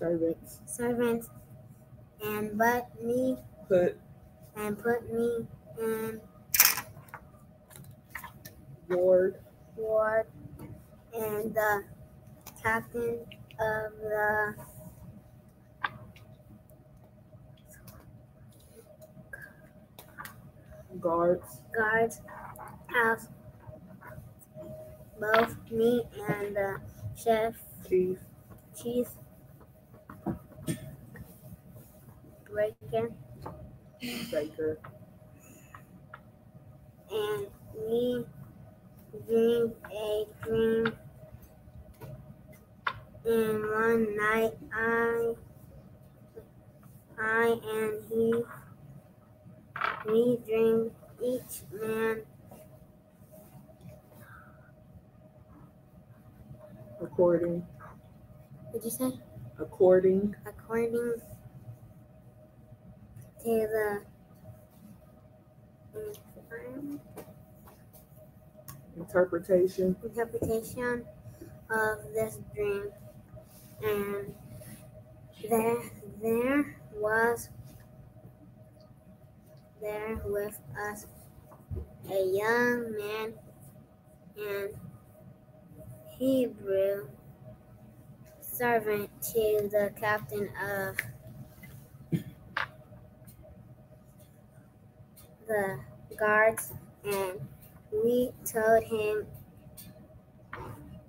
servants, and put me in ward, and the captain of the guards house, both me and the chief baker, and we dreamed a dream. And one night I and he, we dreamed each man according What'd you say? according to the interpretation of this dream, and there was there with us a young man, and Hebrew servant to the captain of the guards, and we told him,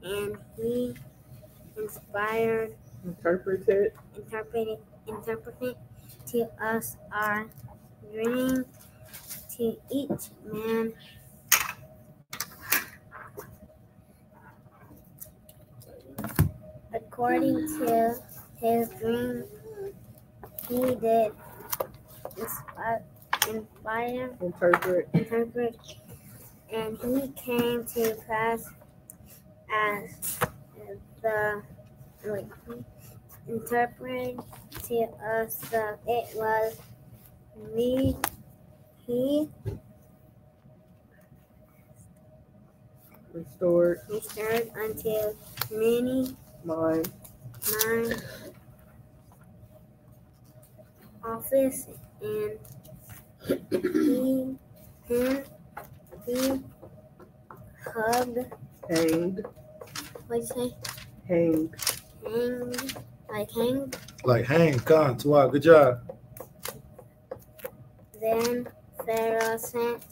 and he interpreted to us our dream, to each man according to his dream. He did interpret, and he came to pass as the interpreted to us. So it was he restored unto many mine office, and he hanged. What'd you say? Hanged. Like hanged. Wow, good job. Then Pharaoh sent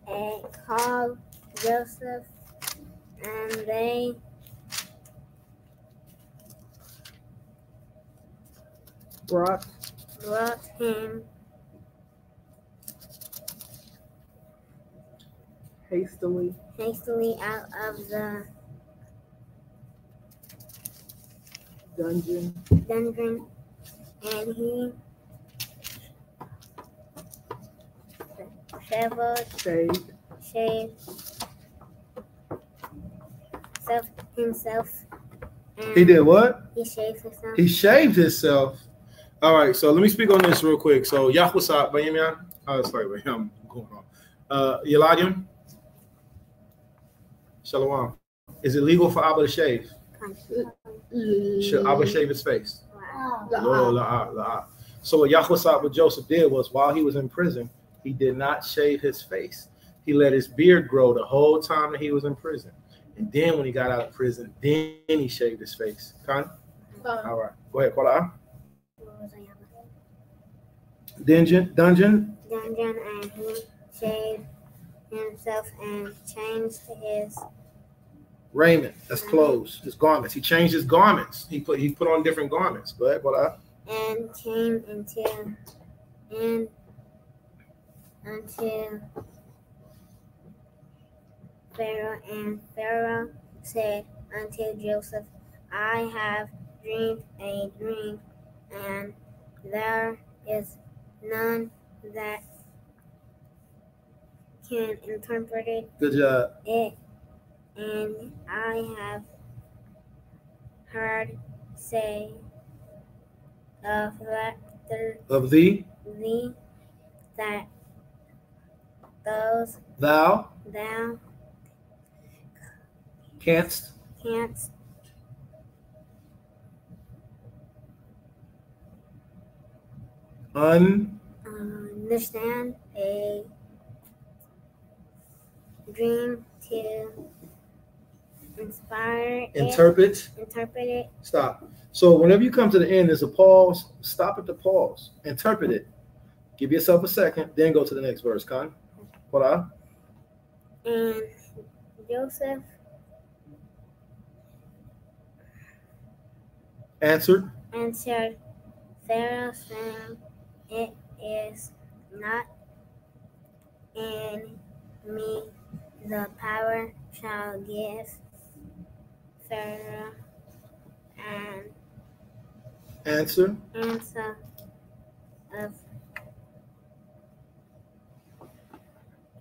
a call Joseph, and they brought him hastily out of the dungeon, and he shaved himself. He did what? He shaved himself. He shaved himself. All right, so let me speak on this real quick. So, Yahweh, Bayamian. Sorry, I'm going on. Yeladim. Shalom. Is it legal for Abba to shave? Should Abba shave his face? Wow. So what Yahweh with Joseph did was, while he was in prison, he did not shave his face. He let his beard grow the whole time that he was in prison. And then when he got out of prison, then he shaved his face. Con? All right. Go ahead, Kola. Dungeon, and he shaved himself and changed his raiment. That's clothes. His garments. He changed his garments. He put on different garments. Go ahead, Kola. And came unto Pharaoh, and Pharaoh said unto Joseph, I have dreamed a dream, and there is none that can interpret it. Good job. And I have heard say of thee that thou canst understand a dream to inspire interpret. interpret it. Stop. So whenever you come to the end, there's a pause. Stop at the pause. Interpret it. Give yourself a second, then go to the next verse. Con. Torah. And Joseph Answered. Pharaoh, saying, "It is not in me. The power shall give Pharaoh an Answer. answer of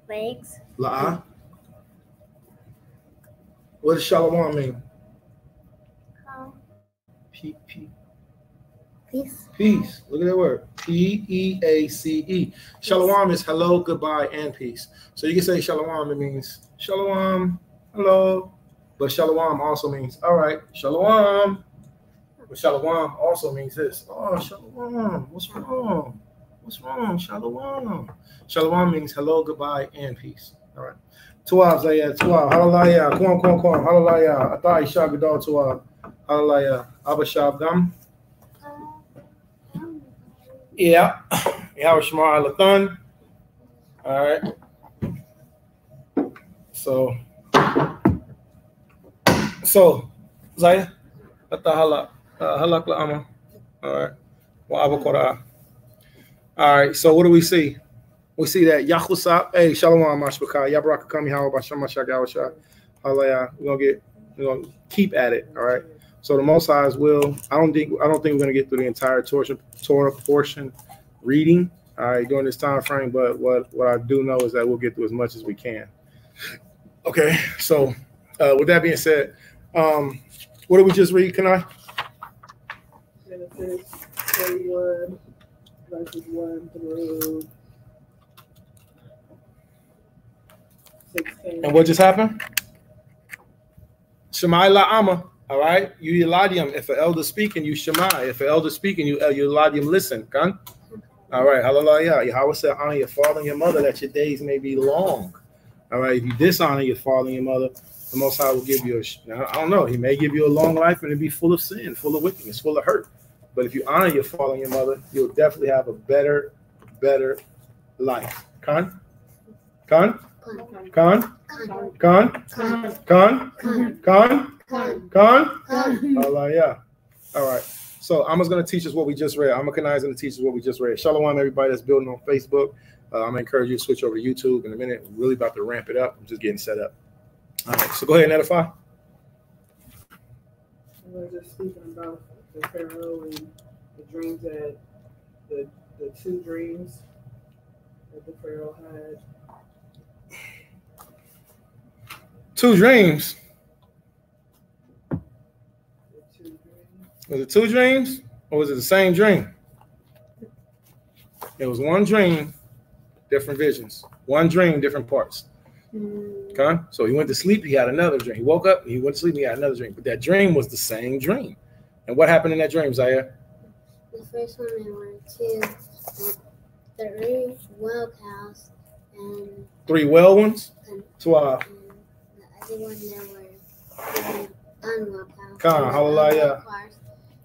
plagues." La'ah. What does shalom mean? Peace. Peace. Look at that word. P-E-A-C-E. Shalom is hello, goodbye, and peace. So you can say shalom, it means shalom, hello. But shalom also means, all right, shalom. But shalom also means this. Oh, shalom. What's wrong? What's wrong? Shalom. Shalom means hello, goodbye, and peace. All right. Tuav, Zayed, Tuav. Hallelujah. Come on. Hallelujah. Atai Shagadol Tuav. Hallelujah. Abba Shabdam. Yeah. Yahweh Shema Lathan. All right. So, Zaya, halak la'ama. All right. Wa Abba Korah. All right. So, what do we see? We see that Yahusab. Hey, Shalom, Mashbaka. Yabraka Kami Hawa Basham Mashak Yawasha. Hallelujah. We're gonna keep at it. All right. So the Most High's will. I don't think we're gonna get through the entire Torah portion reading. All right, during this time frame. But what I do know is that we'll get through as much as we can. Okay. So with that being said, what did we just read? Can I? Genesis 31, verses 1 through 16. And what just happened? Shemai la'ama. All right, you Eladium. If an elder speaking, you Shema. If an elder speaking, you Eladium listen. Kan? All right, hallelujah. Yahweh said, honor your father and your mother, that your days may be long. All right, if you dishonor your father and your mother, the Most High will give you I don't know. He may give you a long life and it'll be full of sin, full of wickedness, full of hurt. But if you honor your father and your mother, you'll definitely have a better life. Kan? Allah, yeah. All right. So Amma's going to teach us what we just read. Amma Kanai is going to teach us what we just read. Shalom, everybody that's building on Facebook. I'm going to encourage you to switch over to YouTube in a minute. We're really about to ramp it up. I'm just getting set up. All right. So go ahead and edify. We're just speaking about the Pharaoh and the dreams that the two dreams that the Pharaoh had. Two dreams. Was it two dreams or was it the same dream? It was one dream, different visions. One dream, different parts. Okay? So he went to sleep, he had another dream. He woke up, he went to sleep, he had another dream. But that dream was the same dream. And what happened in that dream, Zaya? The first one, there were three well cows and three well ones? And 12. the other one, there were three unwell cows. Come, hallelujah.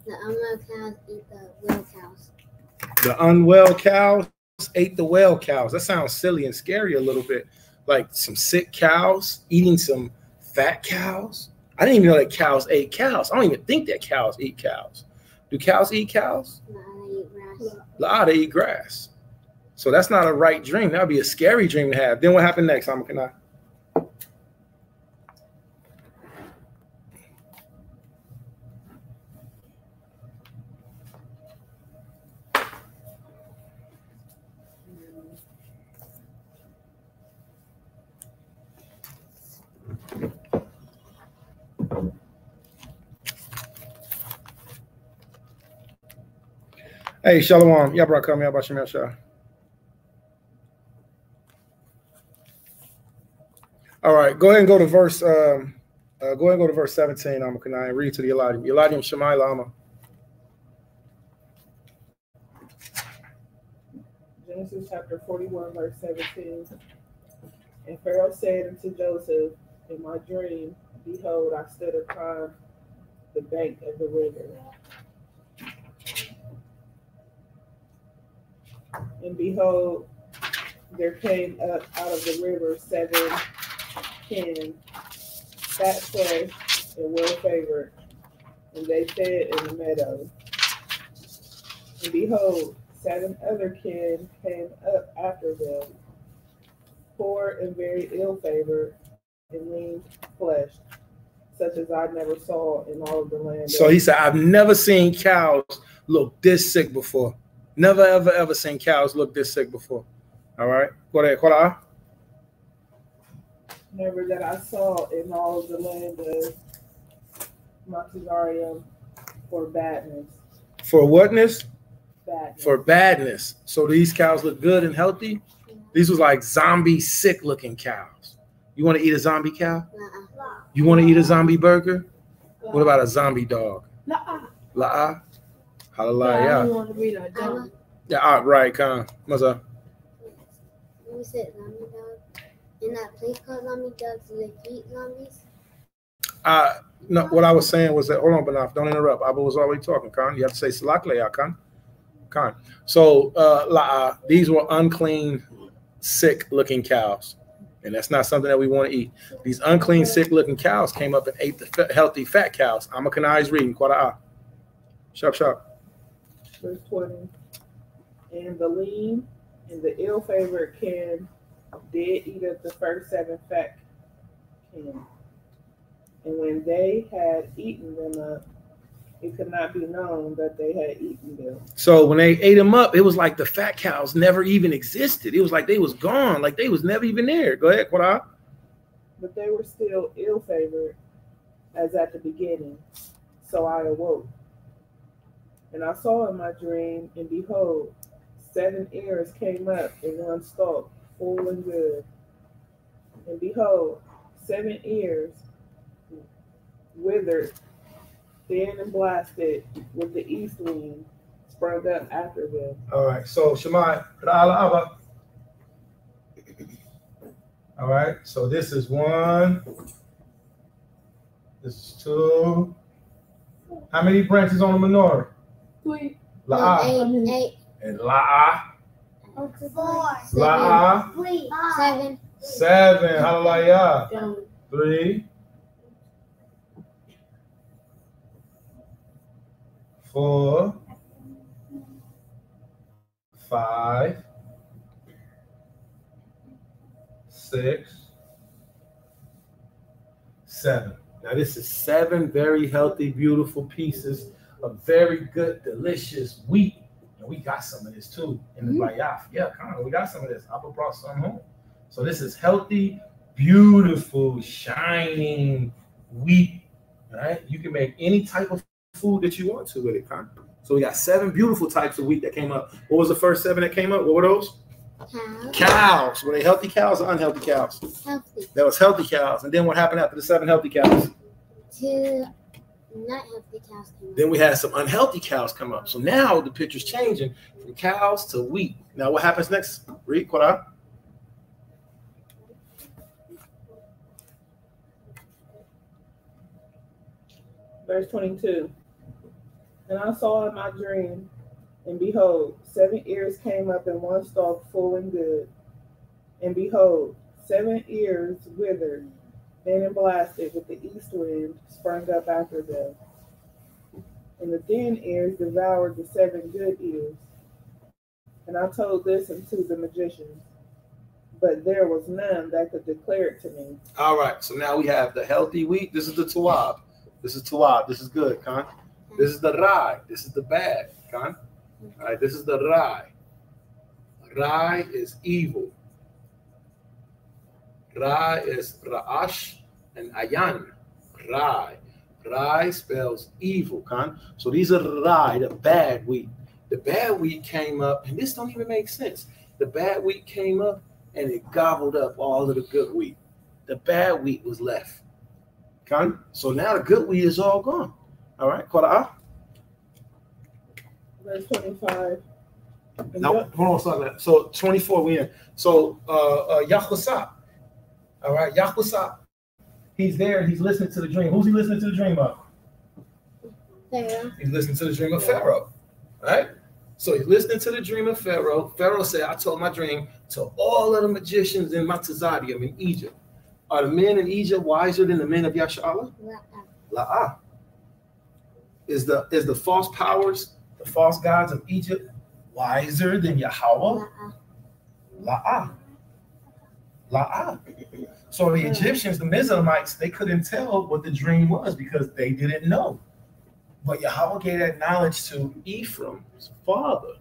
The unwell cows eat the well cows. The unwell cows ate the well cows. That sounds silly and scary a little bit. Like some sick cows eating some fat cows. I didn't even know that cows ate cows. I don't even think that cows eat cows. Do cows eat cows? No, they eat grass. They eat grass. So that's not a right dream. That would be a scary dream to have. Then what happened next? Can I? Hey, Shalom. Yabrakam, Yabashim Yasha. All right, go ahead and go to verse. Go ahead and go to verse 17. And read to the Eladium. Eladium Shemai Lama. Genesis chapter 41, verse 17. And Pharaoh said unto Joseph, in my dream, behold, I stood upon the bank of the river. And behold, there came up out of the river 7 kine, fat flesh and well favored, and they fed in the meadow. And behold, 7 other kine came up after them, poor and very ill favored, and lean fleshed, such as I never saw in all of the land. So he said, I've never seen cows look this sick before. Never, ever, ever seen cows look this sick before. All right. Go ahead. Torah. Never that I saw in all of the land of Matazarium for badness. For whatness? Badness. For badness. So these cows look good and healthy. These was like zombie sick looking cows. You want to eat a zombie cow? You want to eat a zombie burger? What about a zombie dog? La'ah. Hallelujah. I want to read a dog. Yeah, right, Khan. What's up? You said zombie dog. In that place called zombie dogs, do they eat zombies? No, what I was saying was that, hold on, Banaf, don't interrupt. Abba was already talking, Khan. You have to say Salak Leah, Khan. Khan. So, La'ah, these were unclean, sick looking cows. And that's not something that we want to eat. These unclean, sick looking cows came up and ate the healthy, fat cows. I'm a Kanai's reading. Qur'an. Sharp, sharp. Verse 20. And the lean and the ill-favored kin did eat of the first 7 fat kin. And when they had eaten them up, it could not be known that they had eaten them. So when they ate them up, it was like the fat cows never even existed. It was like they was gone, like they was never even there. Go ahead, Qur'an. But they were still ill-favored as at the beginning. So I awoke. And I saw in my dream, and behold, 7 ears came up in one stalk, full and good. And behold, 7 ears withered, thin and blasted, with the east wind sprung up after them. All right, so Shemai, all right, so this is 1. This is 2. How many branches on the menorah? 3. La'ah. 8. And La'ah. 4. La'ah. 7. 7. Hallelujah. 3. 4. 5. 6. 7. Now this is 7 very healthy, beautiful pieces of very good, delicious wheat. And we got some of this too in the Bayaf. Yeah, kind of. We got some of this. Abba brought some home. So this is healthy, beautiful, shining wheat. Right? You can make any type of food that you want to with it, Con. So we got 7 beautiful types of wheat that came up. What was the first 7 that came up? What were those? Cows. Cows. Were they healthy cows or unhealthy cows? Healthy. That was healthy cows. And then what happened after the 7 healthy cows? 2 not healthy cows came up. Then we had some unhealthy cows come up. So now the picture's changing from cows to wheat. Now what happens next? Read Qur'an. Verse 22. And I saw in my dream, and behold, 7 ears came up in one stalk, full and good. And behold, 7 ears withered, thin and blasted, with the east wind sprung up after them. And the thin ears devoured the 7 good ears. And I told this unto the magicians, but there was none that could declare it to me. All right. So now we have the healthy wheat. This is the tuab. This is tuab. This is good, Con. This is the rai. This is the bad, Con. All right. This is the rai. Rai is evil. Rai is ra'ash and ayan. Rai. Rai spells evil, Con. So these are the rai, the bad wheat. The bad wheat came up, and this don't even make sense. The bad wheat came up, and it gobbled up all of the good wheat. The bad wheat was left. Con. So now the good wheat is all gone. All right. Qur'an. Verse 25. Now, hold on, start that. So 24 we in. So Yahusap. All right, Yahusap. He's there. He's listening to the dream. Who's he listening to the dream of? Pharaoh. He's listening to the dream of Pharaoh. Right? So he's listening to the dream of Pharaoh. Pharaoh said, I told my dream to all of the magicians in Matazadium in Egypt. Are the men in Egypt wiser than the men of Yasharallah? La'ah. Is the false powers, the false gods of Egypt, wiser than Yahweh? La'ah. La'ah. So the Egyptians, the Mizraimites, they couldn't tell what the dream was because they didn't know. But Yahweh gave that knowledge to Ephraim's father.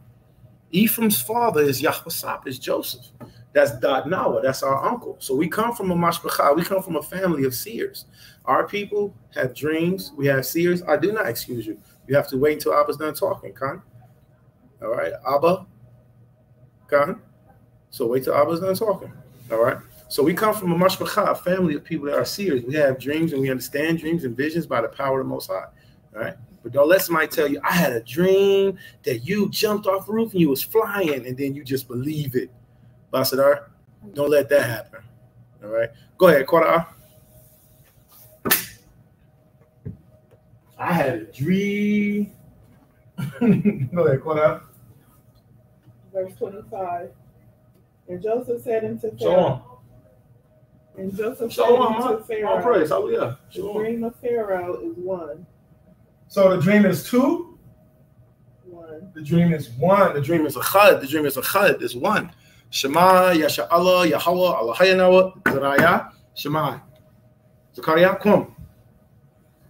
Ephraim's father is Yahweh, is Joseph. That's Dadnawa, that's our uncle. So we come from a mashpacha, we come from a family of seers. Our people have dreams, we have seers. I do not excuse you. You have to wait until Abba's done talking, Khan. All right, Abba, Khan. So wait till Abba's done talking. All right. So we come from a mashpacha, a family of people that are seers. We have dreams and we understand dreams and visions by the power of the Most High. All right. But don't let somebody tell you, I had a dream that you jumped off the roof and you was flying and then you just believe it. Basadar, don't let that happen. All right. Go ahead, Qur'an. I had a dream. Go ahead, Qur'an. Verse 25. And Joseph said unto Show Pharaoh. on. And Joseph Show said on, unto man. Pharaoh. All praise. Hallelujah. The Show on. dream of Pharaoh is one. So the dream is two. One. The dream is one. The dream is a chad. The dream is a chad. It's one. Shema, Yasha Allah, Yahweh, Allah Hayanawa, Zariah, Shema. Zakaria, come.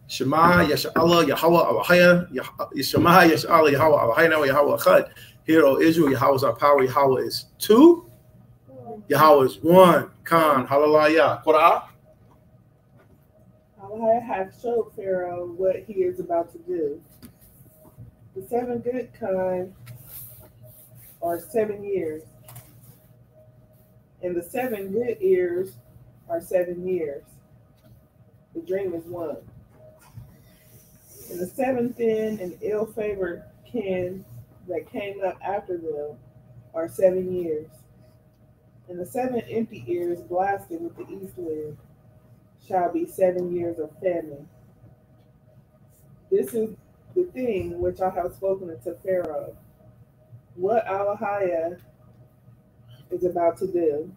Shema, Yasha Allah, Yahweh, Allah Hayanawa, Shema, Yasha Allah, Yahweh, Allah Hayanawa, Yahweh chad. Hear, O Israel, Yahweh is our power. Yahweh is two. Yahweh is one. Khan, hallelujah. Qur'an. Allah hath showed Pharaoh what he is about to do. The 7 good kind are 7 years, and the 7 good ears are 7 years. The dream is one. And the 7 thin and ill-favored kin that came up after them are 7 years. And the 7 empty ears blasted with the east wind shall be 7 years of famine. This is the thing which I have spoken unto Pharaoh. What Allahia is about to do.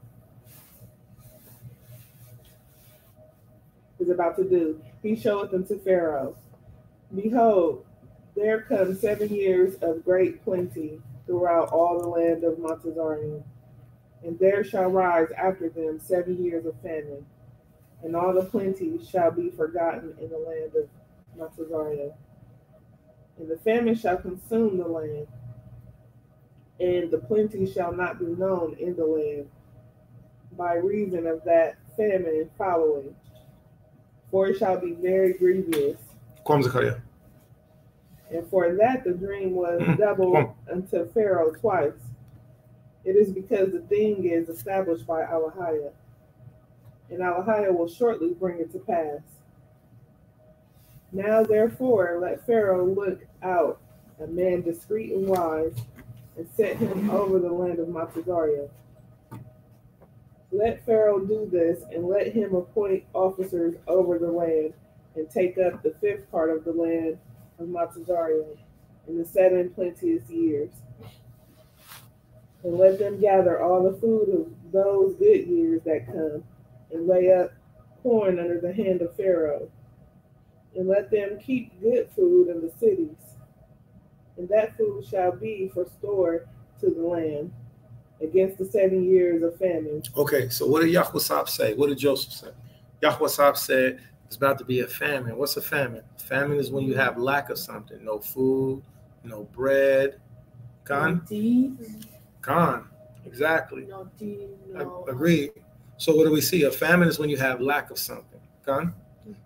He showeth unto Pharaoh. Behold, there come 7 years of great plenty throughout all the land of Montezarian. And there shall rise after them 7 years of famine, and all the plenty shall be forgotten in the land of Montezarian. And the famine shall consume the land, and the plenty shall not be known in the land, by reason of that famine following. For it shall be very grievous. Come, Zakaria. And for that the dream was doubled unto Pharaoh twice. It is because the thing is established by Allahia, and Allahia will shortly bring it to pass. Now therefore let Pharaoh look out a man discreet and wise, and set him over the land of Matzaria. Let Pharaoh do this, and let him appoint officers over the land, and take up the 5th part of the land of Matzaria in the 7 plenteous years. And let them gather all the food of those good years that come, and lay up corn under the hand of Pharaoh. And let them keep good food in the cities. And that food shall be for store to the land against the 7 years of famine. Okay, so what did Yahweh say? What did Joseph say? Yahweh said it's about to be a famine. What's a famine? Famine is when you have lack of something. No food, no bread. Khan? Khan, exactly. No tea, no. Agreed. So what do we see? A famine is when you have lack of something. Khan?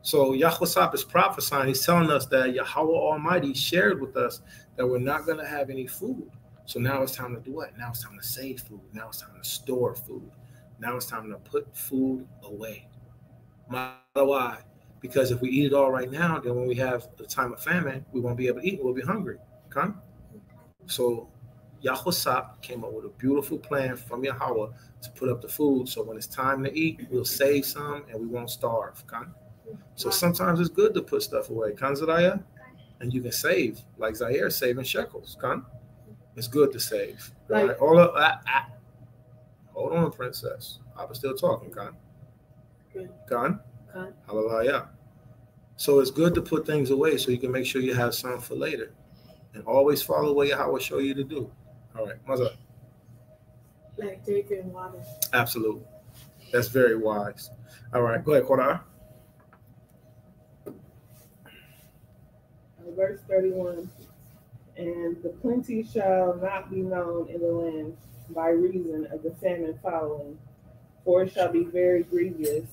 So Yahweh is prophesying. He's telling us that Yahweh Almighty shared with us that we're not going to have any food. So now it's time to do what? Now it's time to save food. Now it's time to store food. Now it's time to put food away. Why? Because if we eat it all right now, then when we have the time of famine, we won't be able to eat. We'll be hungry. Okay? So Yahushua came up with a beautiful plan from Yahweh to put up the food. So when it's time to eat, we'll save some and we won't starve. So sometimes it's good to put stuff away. Kanzaraya? And you can save, like Zaire saving shekels. It's good to save. Like, right? All of hold on, princess. I was still talking, Hallelujah. So it's good to put things away so you can make sure you have some for later. And always follow what Yahweh show you to do. All right, what's up? Like drinking water. Absolutely. That's very wise. All right, go ahead, Korah. Verse 31. And the plenty shall not be known in the land by reason of the famine following, for it shall be very grievous.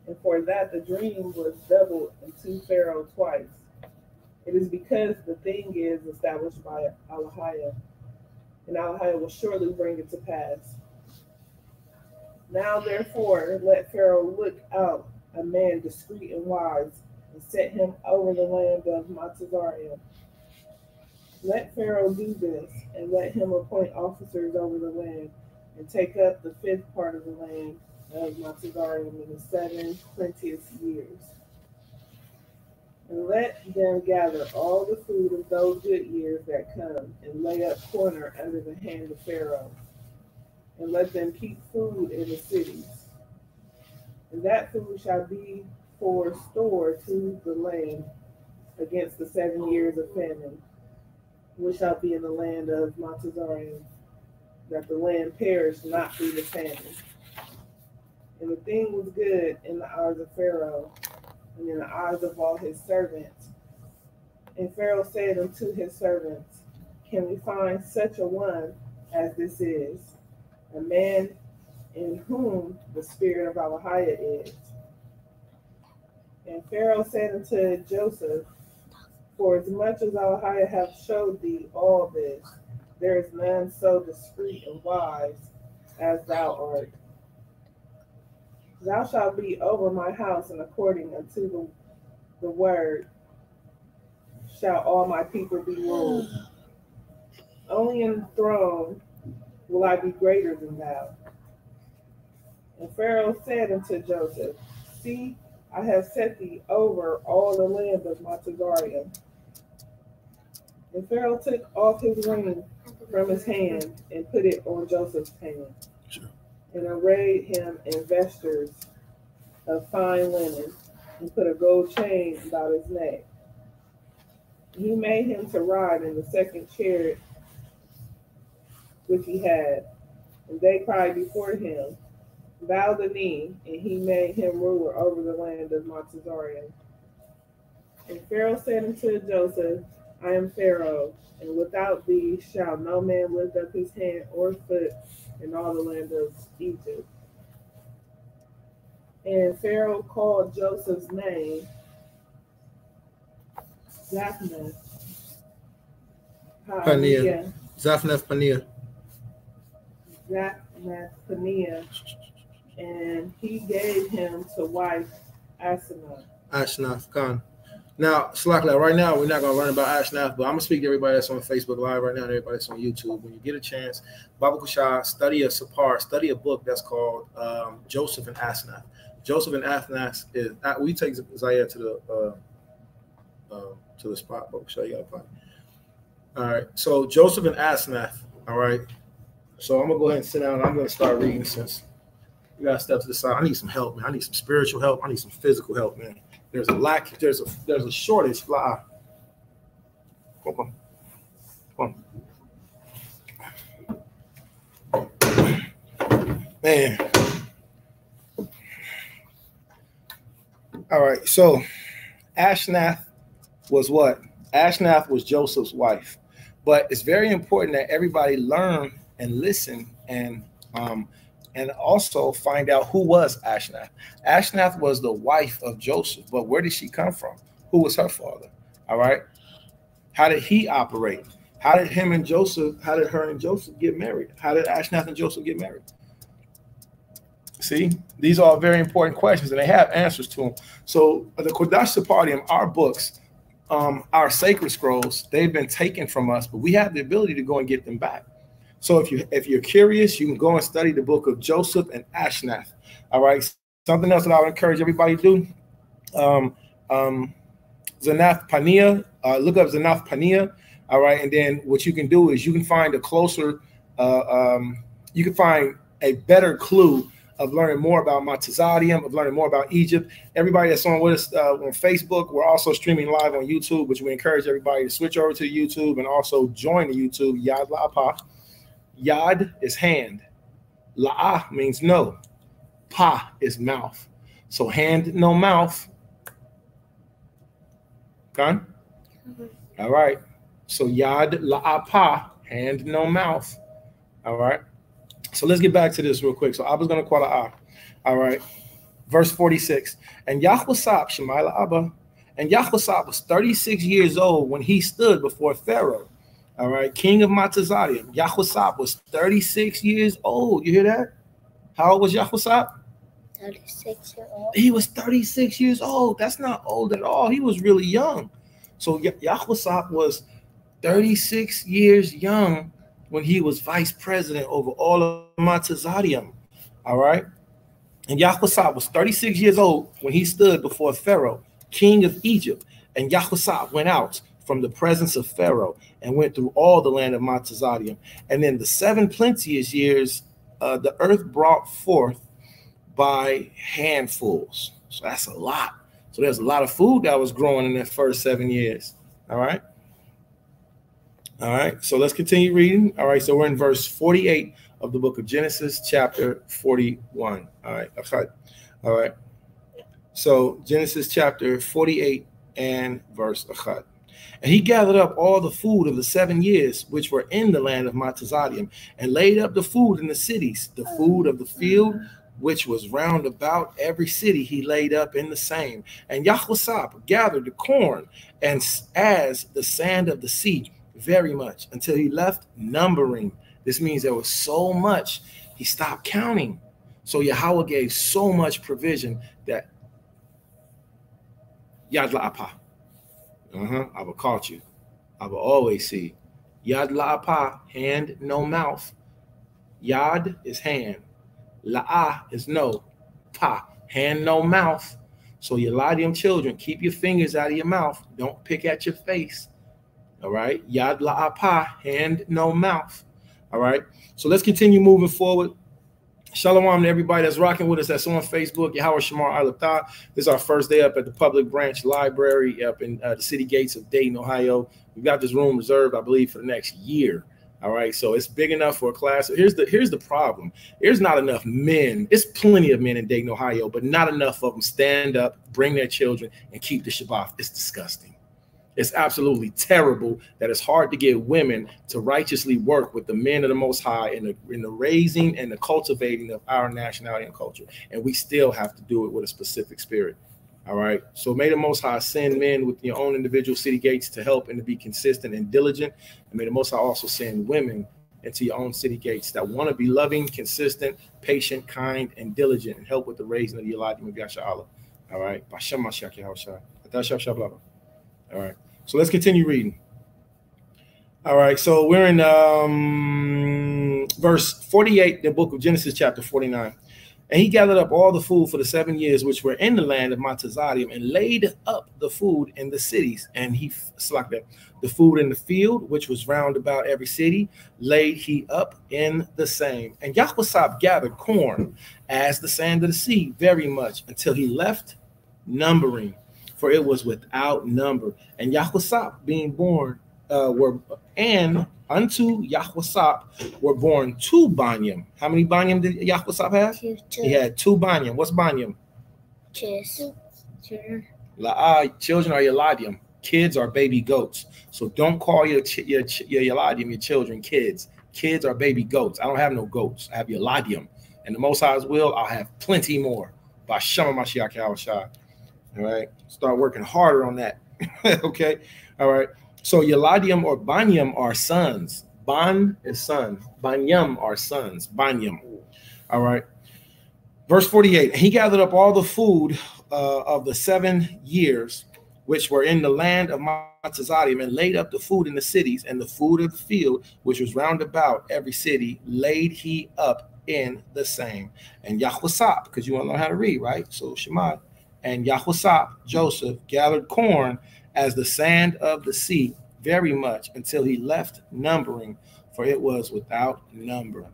And for that the dream was doubled unto Pharaoh twice. It is because the thing is established by Elohim, and Elohim will surely bring it to pass. Now therefore let Pharaoh look out a man discreet and wise, and set him over the land of Matazarium. Let Pharaoh do this, and let him appoint officers over the land, and take up the 5th part of the land of Matazarium in the 7 plenteous years. And let them gather all the food of those good years that come, and lay up corner under the hand of Pharaoh. And let them keep food in the cities. And that food shall be for store to the land against the 7 years of famine, which shall be in the land of Matazarium, that the land perish not through the famine. And the thing was good in the eyes of Pharaoh, and in the eyes of all his servants. And Pharaoh said unto his servants, can we find such a one as this is, a man in whom the spirit of Elohim is? And Pharaoh said unto Joseph, for as much as Elohim hath showed thee all this, there is none so discreet and wise as thou art. Thou shalt be over my house, and according unto the word shall all my people be ruled. Only in the throne will I be greater than thou. And Pharaoh said unto Joseph, see, I have set thee over all the land of Matazarium. And Pharaoh took off his ring from his hand and put it on Joseph's hand, and arrayed him in vestures of fine linen, and put a gold chain about his neck. He made him to ride in the 2nd chariot which he had, and they cried before him, bow the knee, and he made him ruler over the land of Matazarium. And Pharaoh said unto Joseph, I am Pharaoh, and without thee shall no man lift up his hand or foot in all the land of Egypt. And Pharaoh called Joseph's name Zaphnath Paneah. Zaphnath Paneah. Zaphnath Paneah, and he gave him to wife Asenath. Ashnath Khan. Now, Slackla, right now, we're not going to learn about Ashnath, but I'm going to speak to everybody that's on Facebook Live right now and everybody that's on YouTube. When you get a chance, Baba Kushah, study a book that's called Joseph and Asenath. Joseph and Asenath is, we take Zaire to the spot, Baba Kushah, you got to find it. All right, so Joseph and Asenath, all right. So I'm going to go ahead and sit down, and I'm going to start reading since you got to step to the side. I need some help, man. I need some spiritual help. I need some physical help, man. There's a shortage fly. Come on. Man. All right, so Ashnath was what? Ashnath was Joseph's wife. But it's very important that everybody learn and listen and also find out who was Ashnath. Ashnath was the wife of Joseph, but where did she come from? Who was her father? All right. How did he operate? How did her and Joseph get married? How did Ashnath and Joseph get married? See, these are very important questions, and they have answers to them. So the Kodash Sephardim, our books, our sacred scrolls, they've been taken from us, but we have the ability to go and get them back. So if you're curious, you can go and study the book of Joseph and Ashnath. All right. Something else that I would encourage everybody to do. Zanath Pania. Look up Zanath Pania. All right. And then what you can do is you can find a closer, you can find a better clue of learning more about Matazadium, of learning more about Egypt. Everybody that's on with us on Facebook, we're also streaming live on YouTube, which we encourage everybody to switch over to YouTube and also join the YouTube Yad La'apah. Yad is hand. La'ah means no. Pa is mouth. So hand, no mouth. Okay? All right. So Yad La'apah, hand, no mouth. All right. So let's get back to this real quick. So I was going to call it all right. Verse 46. And Yahweh Abba, and Yahweh was 36 years old when he stood before Pharaoh. All right. King of Matazadium. Yahweh was 36 years old. You hear that? How old was Yahweh? 36 years old. He was 36 years old. That's not old at all. He was really young. So Yahweh was 36 years young when he was vice president over all of Matazadium. All right. And Yahweh was 36 years old when he stood before Pharaoh, king of Egypt. And Yahweh went out from the presence of Pharaoh and went through all the land of Matazadium. And then the 7 plenteous years, the earth brought forth by handfuls. So that's a lot. So there's a lot of food that was growing in that first 7 years. All right. All right. So let's continue reading. All right. So we're in verse 48 of the book of Genesis, chapter 41. All right. All right. So Genesis chapter 48 and verse 1. And he gathered up all the food of the 7 years which were in the land of Matazadium, and laid up the food in the cities, the food of the field, which was round about every city, he laid up in the same. And Yahweh gathered the corn, and as the sand of the sea, very much, until he left numbering. This means there was so much, he stopped counting. So Yahweh gave so much provision that Yad La'apah. I will caught you. I will always see. Yad La'apah, hand, no mouth. Yad is hand. La'ah is no. Pa, hand, no mouth. So you lie to them children, keep your fingers out of your mouth. Don't pick at your face. All right. Yad La'apah, hand, no mouth. All right. So let's continue moving forward. Shalom to everybody that's rocking with us. That's on Facebook. Yahweh Shamar Alatah. This is our first day up at the Public Branch Library up in the city gates of Dayton, Ohio. We've got this room reserved, I believe, for the next year. All right. So it's big enough for a class. Here's the problem. There's not enough men. It's plenty of men in Dayton, Ohio, but not enough of them stand up, bring their children, and keep the Shabbat. It's disgusting. It's absolutely terrible that it's hard to get women to righteously work with the men of the Most High in the raising and the cultivating of our nationality and culture. And we still have to do it with a specific spirit. All right. So may the Most High send men with your own individual city gates to help and to be consistent and diligent. And may the Most High also send women into your own city gates that want to be loving, consistent, patient, kind, and diligent and help with the raising of the Eladim of Yasha'Allah. All right. All right. So let's continue reading. All right. So we're in verse 48, the book of Genesis, chapter 49. And he gathered up all the food for the 7 years which were in the land of Matazadium, and laid up the food in the cities. And he selected the food in the field, which was round about every city, laid he up in the same. And Yahweh gathered corn as the sand of the sea very much, until he left numbering, for it was without number. And Yahweh being born and unto Yahweh were born 2 banyam. How many banyam did Yahweh have? 2. He had 2 banyam. What's banyam? Children. Children are yaladium. Kids are baby goats. So don't call your yaladium, your children, kids. Kids are baby goats. I don't have no goats. I have yaladium. And the Most High's will, I'll have plenty more. By Shema Mashiach Yahushua. All right. Start working harder on that. Okay. All right. So Yaladium or Banyam are sons. Ban is son. Banyam are sons. Banyam. All right. Verse 48. He gathered up all the food of the 7 years which were in the land of Matzadim, and laid up the food in the cities, and the food of the field, which was round about every city, laid he up in the same. And Yahusap, because you want to learn how to read, right? So Shema. And Yahusap, Joseph, gathered corn as the sand of the sea, very much, until he left numbering, for it was without number.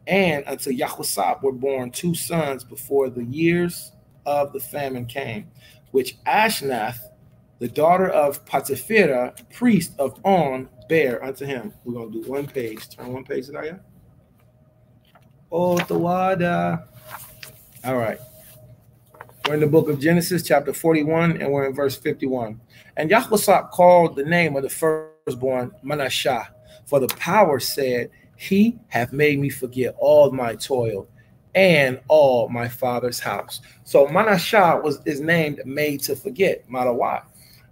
And until Yahusap were born 2 sons before the years of the famine came, which Ashnath, the daughter of Potiphera, priest of On, bare unto him. We're going to do 1 page. Turn 1 page, Zaniah. Oh, Tawada. All right. We're in the book of Genesis, chapter 41, and we're in verse 51. And Yahusap called the name of the firstborn Manasseh, for the power said, he hath made me forget all my toil and all my father's house. So Manasseh is named made to forget, matter why?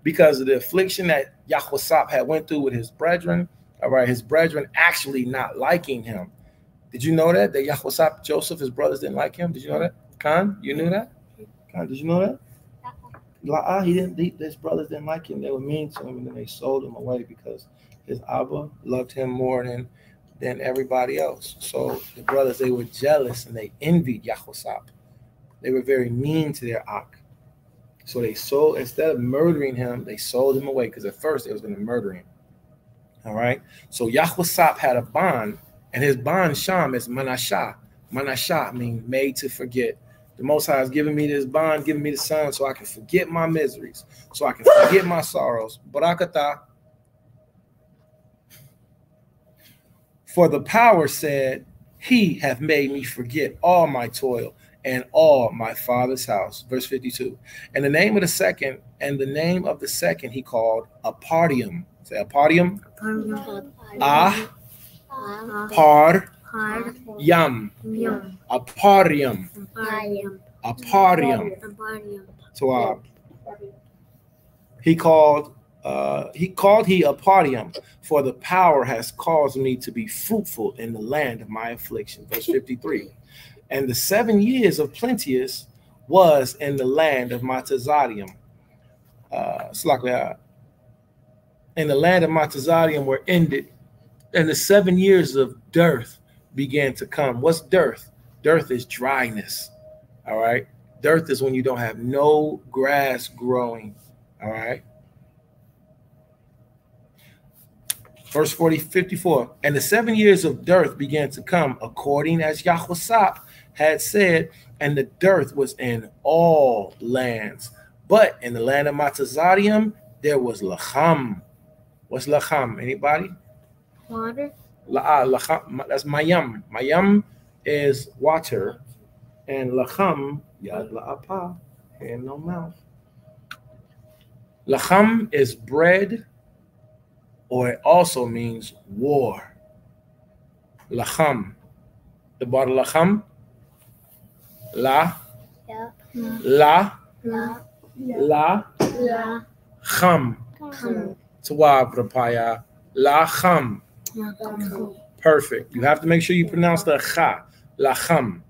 Because of the affliction that Yahusap had went through with his brethren. All right, his brethren actually not liking him. Did you know that Yahusap, Joseph, his brothers didn't like him? Did you know that? Khan, you knew that? Khan, did you know that? He didn't. His brothers didn't like him. They were mean to him, and then they sold him away because his Abba loved him more than everybody else. So the brothers, they were jealous and they envied Yahusap. They were very mean to their Ak. So they sold, instead of murdering him, they sold him away, because at first they was going to murder him. All right. So Yahusap had a bond, and his bond sham is Manasseh. Manasseh means made to forget. The Most High has given me this bond, given me the son, so I can forget my miseries, so I can forget my sorrows. Barakatah. For the power said, he hath made me forget all my toil and all my father's house. Verse 52. And the name of the second he called Apartium. Say Apartium. Yam. Apartium. So he called Apartium, for the power has caused me to be fruitful in the land of my affliction. Verse 53. And the 7 years of plenteous was in the land of Matazadium. In the land of Matazadium were ended, and the 7 years of dearth began to come. What's dearth? Dearth is dryness. All right. Dearth is when you don't have no grass growing. All right. Verse 54. And the 7 years of dearth began to come, according as Yahusap had said, and the dearth was in all lands. But in the land of Matazadium, there was lacham. What's lacham? Anybody? Water. Lacham, that's mayam. Mayam is water, and lacham, yad la'apa, hand no mouth. Lacham is bread, or it also means war. Lacham. The bottle lacham. La. Yeah. La. La. La. La. Cham. Tawab rapaya. La cham. Perfect. You have to make sure you pronounce the cha. La cham.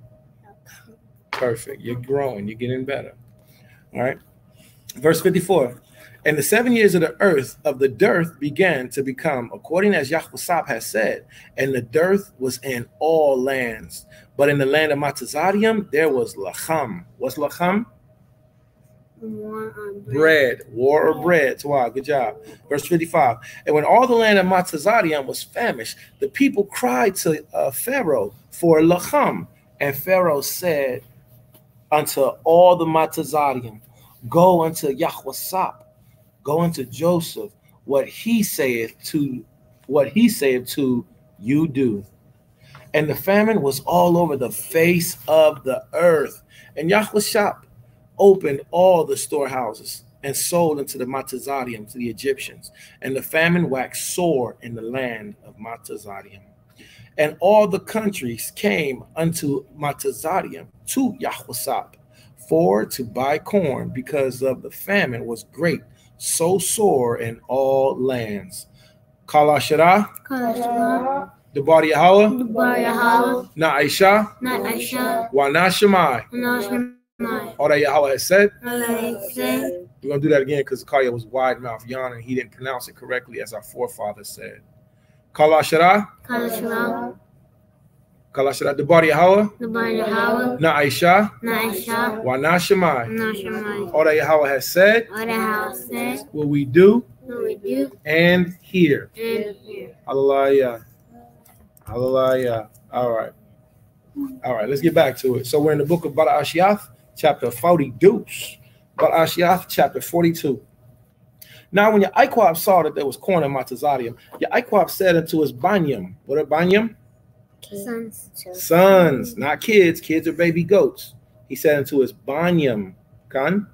Perfect. You're growing. You're getting better. All right. Verse 54. And the 7 years of the earth of the dearth began to become, according as Yahusap has said, and the dearth was in all lands. But in the land of Matazadium, there was lacham. What's lacham? Bread. War or bread. Wow, good job. Verse 55. And when all the land of Matazadium was famished, the people cried to Pharaoh for lacham. And Pharaoh said unto all the Matazadium, go unto Yahusap, go unto Joseph, what he saith to you do. And the famine was all over the face of the earth. And Yahusap opened all the storehouses and sold into the Matazadium to the Egyptians. And the famine waxed sore in the land of Matazadium. And all the countries came unto Matazadium to Yahusap for to buy corn, because of the famine was great, so sore in all lands. Kala Shara, the body Yahweh, Na'isha, Wa Nashemai. All that Yahweh has said. said. We're going to do that again because Zechariah was wide mouth yawning. He didn't pronounce it correctly as our forefathers said. Kala Shara. Kala Shara. Debar Yahweh. Na Aisha. Wa na Shemai. All that Yahweh has said. Will we do. And hear. Hallelujah. Hallelujah. All right. All right, let's get back to it. So we're in the book of Barashiath, chapter 42. Barashiath, chapter 42. Now, when Yaquab saw that there was corn in Matazadium, Yaquab said unto his banyam, what are banyam? Sons. Sons, not kids. Kids are baby goats. He said unto his banyam, Khan.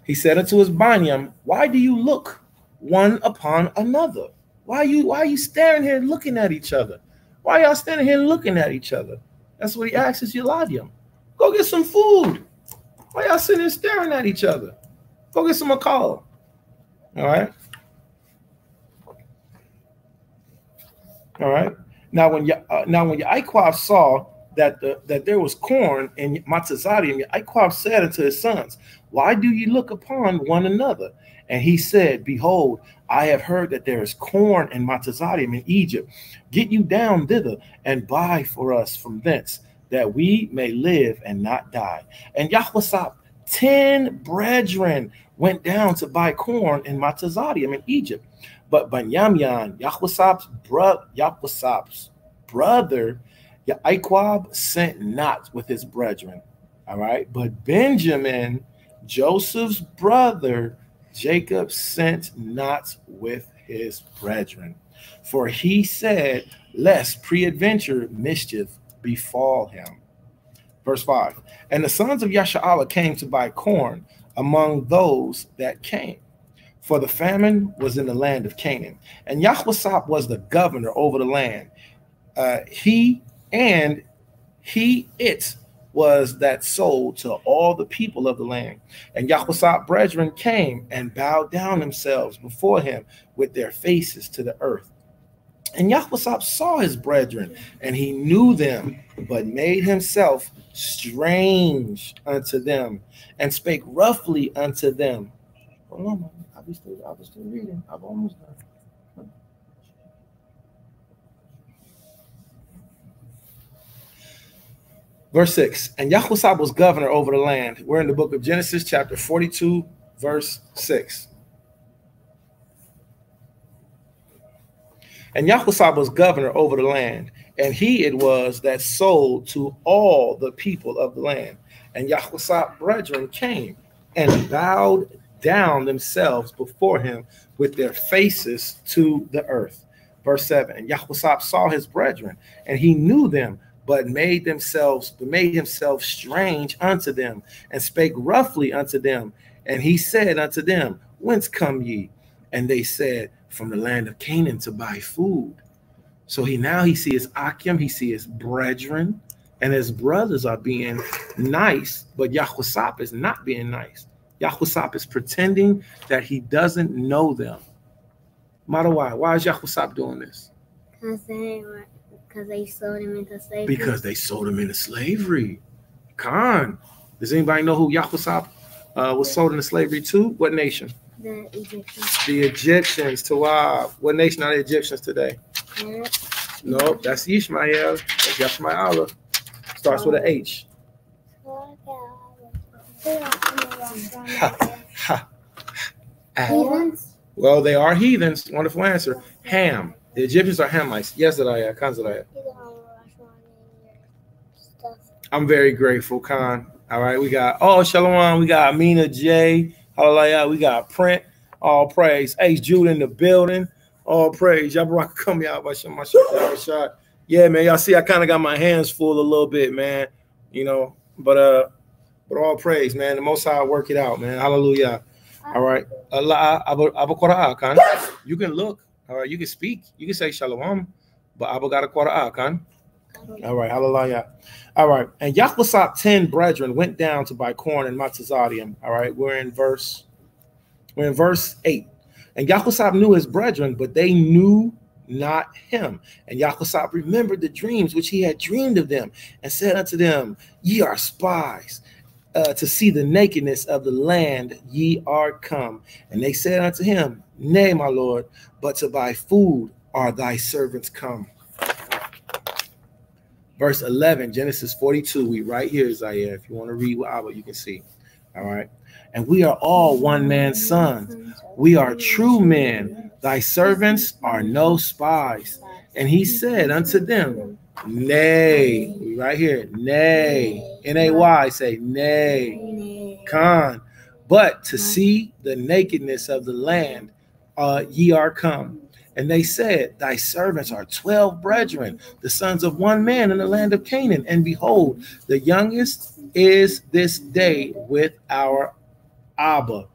He said unto his banyam, why do you look one upon another? Why are you staring here looking at each other? Why y'all standing here looking at each other? That's what he asks his Yaladium. Go get some food. Why y'all sitting here staring at each other? Go get some makala. All right. All right. Now when Yaquab saw that there was corn in Matazadium, Yaquab said unto his sons, why do you look upon one another? And he said, behold, I have heard that there is corn in Matazadium in Egypt. Get you down thither and buy for us from thence, that we may live and not die. And Yahweh 10 brethren went down to buy corn in Matazadium in Egypt. But Banyamyan, Yahweh's brother, Yaquab, sent not with his brethren. All right. But Benjamin, Joseph's brother, Jacob, sent not with his brethren. For he said, lest peradventure mischief befall him. Verse 5. And the sons of Yasha'ala came to buy corn among those that came, for the famine was in the land of Canaan. And Yahweh was the governor over the land. It was that sold to all the people of the land. And Yahweh's brethren came and bowed down themselves before him with their faces to the earth. And Yahweh saw his brethren, and he knew them, but made himself strange unto them, and spake roughly unto them. Hold on, man. I was still reading. I've almost done. Verse 6. And Yahweh was governor over the land. We're in the book of Genesis, chapter 42, verse 6. And Yahweh was governor over the land, and he it was that sold to all the people of the land. And Yahweh's brethren came and bowed down themselves before him with their faces to the earth. Verse 7. And Yahweh saw his brethren, and he knew them, but made himself strange unto them, and spake roughly unto them. And he said unto them, whence come ye? And they said, from the land of Canaan to buy food. So he see his Akim, he see his brethren, and his brothers are being nice, but Yahweh is not being nice. Yahweh is pretending that he doesn't know them. Matter why? Why is Yahweh doing this? Because they sold him into slavery. Because they sold him into slavery. Khan. Does anybody know who Yahweh was sold into slavery to? What nation? The Egyptians. The Egyptians. Tawab. What nation are the Egyptians today? Arab. No, that's Ishmael. That's Yashmael. Starts with an H. Heathens? Well, they are heathens. Wonderful answer. Ham. The Egyptians are Hamites. Yes, Zadaya. Khan Zadaya. I'm very grateful, Khan. All right, we got Shalom. We got Amina J. Hallelujah. We got Print. All praise. Ace Jude in the building. All praise. Y'all rock come out by my shot. Yeah, man. Y'all see, I kind of got my hands full a little bit, man. You know, but all praise, man. The Most High work it out, man. Hallelujah. All right. Allah, Khan. You can look. All right. You can speak. You can say Shalom. But Abu got a quarter, Khan. All right. Hallelujah. All right. And Yahweh 10 brethren went down to buy corn in Matazadium. All right. We're in verse 8. And Yahweh knew his brethren, but they knew not him. And Yaakov remembered the dreams which he had dreamed of them, and said unto them, Ye are spies. To see the nakedness of the land ye are come. And they said unto him, Nay, my Lord, but to buy food are thy servants come. Verse 11, Genesis 42. We right here, Zaire. If you want to read with Abba, you can see. All right. And we are all one man's sons. We are true men. Thy servants are no spies. And he said unto them, Nay. We right here. Nay. N-A-Y. Say nay. Con. But to see the nakedness of the land ye are come. And they said, Thy servants are 12 brethren, the sons of one man in the land of Canaan. And behold, the youngest is this day with our Abba,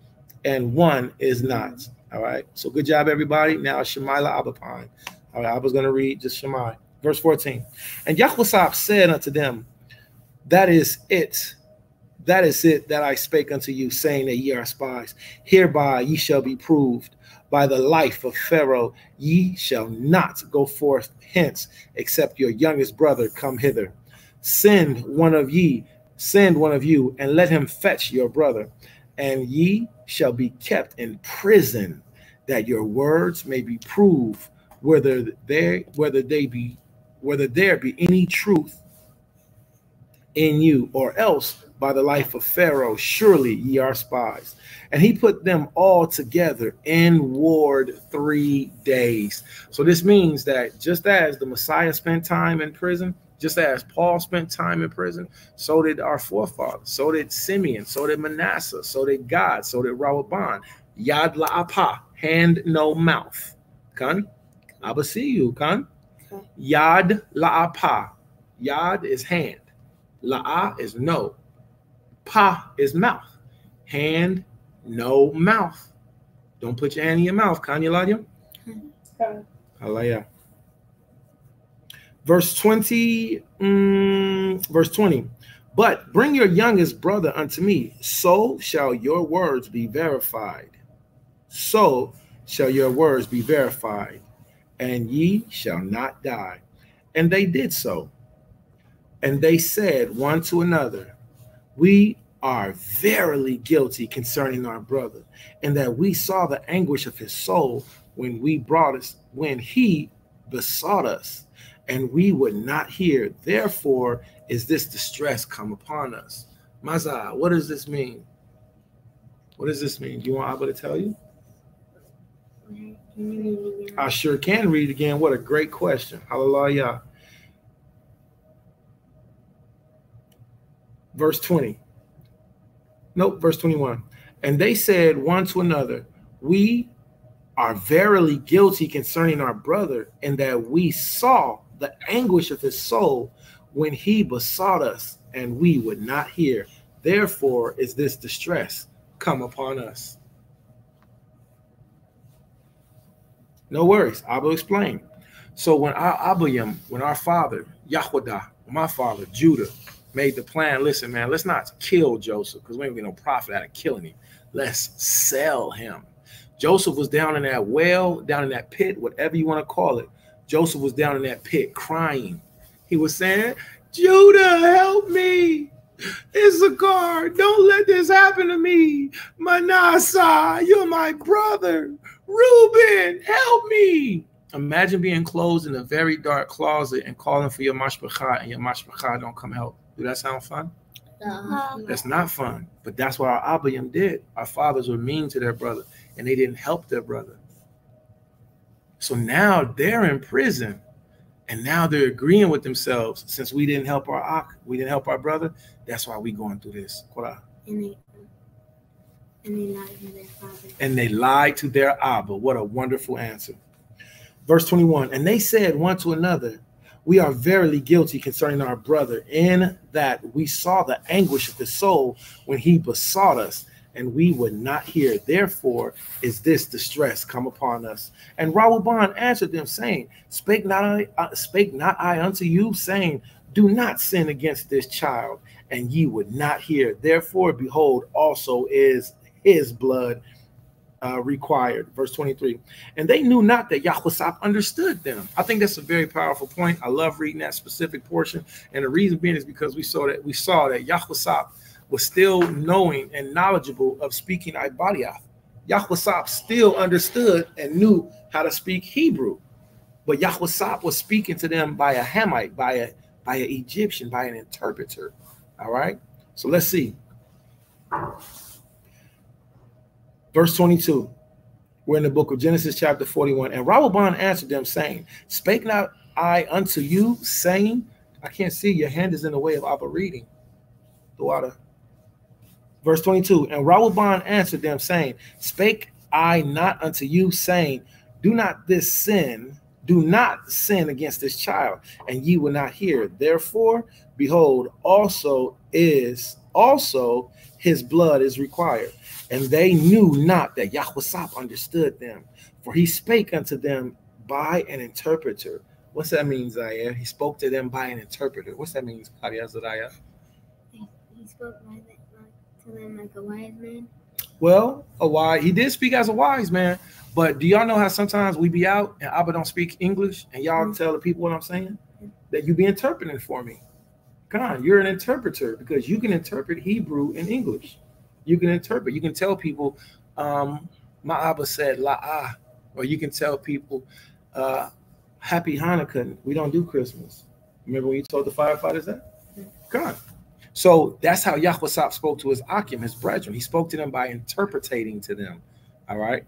and one is not. All right. So good job, everybody. Now Shemaiah Abba Pine. All right. I was going to read just Shemai. Verse 14. And Yaakov said unto them, That is it that I spake unto you, saying that ye are spies. Hereby ye shall be proved. By the life of Pharaoh, ye shall not go forth hence, except your youngest brother come hither. Send one of you, and let him fetch your brother, and ye shall be kept in prison, that your words may be proved, whether there be any truth in you, or else by the life of Pharaoh, surely ye are spies. And he put them all together in ward 3 days. So this means that just as the Messiah spent time in prison, just as Paul spent time in prison, so did our forefathers, so did Simeon, so did Manasseh, so did Gad, so did Rawaban. Yad la'apa, hand, no mouth. Kan? Abba see you, kan? Yad la'apa. Yad is hand. La'a is no. Pa is mouth. Hand, no mouth. Don't put your hand in your mouth, kan Yaladia? Halaya. Verse 20. But bring your youngest brother unto me, so shall your words be verified. So shall your words be verified, and ye shall not die. And they did so. And they said one to another, We are verily guilty concerning our brother, and that we saw the anguish of his soul when he besought us, and we would not hear. Therefore is this distress come upon us. Mazah, what does this mean? What does this mean? Do you want Abba to tell you? I sure can read it again. What a great question. Hallelujah. Verse 20. Nope, verse 21. And they said one to another, We are verily guilty concerning our brother, and that we saw the anguish of his soul when he besought us, and we would not hear. Therefore is this distress come upon us. No worries, I will explain. So when our father, Yahudah, my father, Judah, made the plan, listen, man, let's not kill Joseph, because we ain't get no profit out of killing him. Let's sell him. Joseph was down in that well, down in that pit, whatever you want to call it. Joseph was down in that pit crying. He was saying, Judah, help me. Issachar, don't let this happen to me. Manasseh, you're my brother. Reuben, help me. Imagine being closed in a very dark closet and calling for your mashpachah, and your mashpachah don't come help. Do that sound fun? That's not fun. But that's what our Abayim did. Our fathers were mean to their brother, and they didn't help their brother. So now they're in prison, and now they're agreeing with themselves. Since we didn't help our brother, that's why we going through this. And they lied to their Abba. What a wonderful answer. Verse 21, and they said one to another, We are verily guilty concerning our brother, in that we saw the anguish of his soul when he besought us, and we would not hear. Therefore is this distress come upon us. And Rawaban answered them, saying, Spake not I unto you, saying, Do not sin against this child, and ye would not hear. Therefore, behold, also is his blood required. Verse 23. And they knew not that Yahweh understood them. I think that's a very powerful point. I love reading that specific portion. And the reason being is because we saw that Yahweh was still knowing and knowledgeable of speaking Ibadiath. Yahweh still understood and knew how to speak Hebrew. But Yahweh was speaking to them by a Hamite, by an Egyptian, by an interpreter. All right. So let's see. Verse 22. We're in the book of Genesis, chapter 41. And Rahoban answered them, saying, Spake not I unto you, saying, I can't see, your hand is in the way of our reading. The water. Verse 22. And Rahoban answered them, saying, Spake I not unto you, saying, Do not sin against this child, and ye will not hear. Therefore, behold, also his blood is required. And they knew not that Yahweh understood them, for he spake unto them by an interpreter. What's that mean, Zaya? He spoke to them by an interpreter. What's that mean, Zaya? He spoke to them like a wise man. Well, he did speak as a wise man. But do y'all know how sometimes we be out and Abba don't speak English and y'all tell the people what I'm saying? That you be interpreting for me. Come on, you're an interpreter because you can interpret Hebrew and English. You can interpret. You can tell people, my Abba said la'ah, or you can tell people, Happy Hanukkah. We don't do Christmas. Remember when you told the firefighters that? Come on. So that's how Yahweh spoke to his Akim, his brethren. He spoke to them by interpreting to them. All right.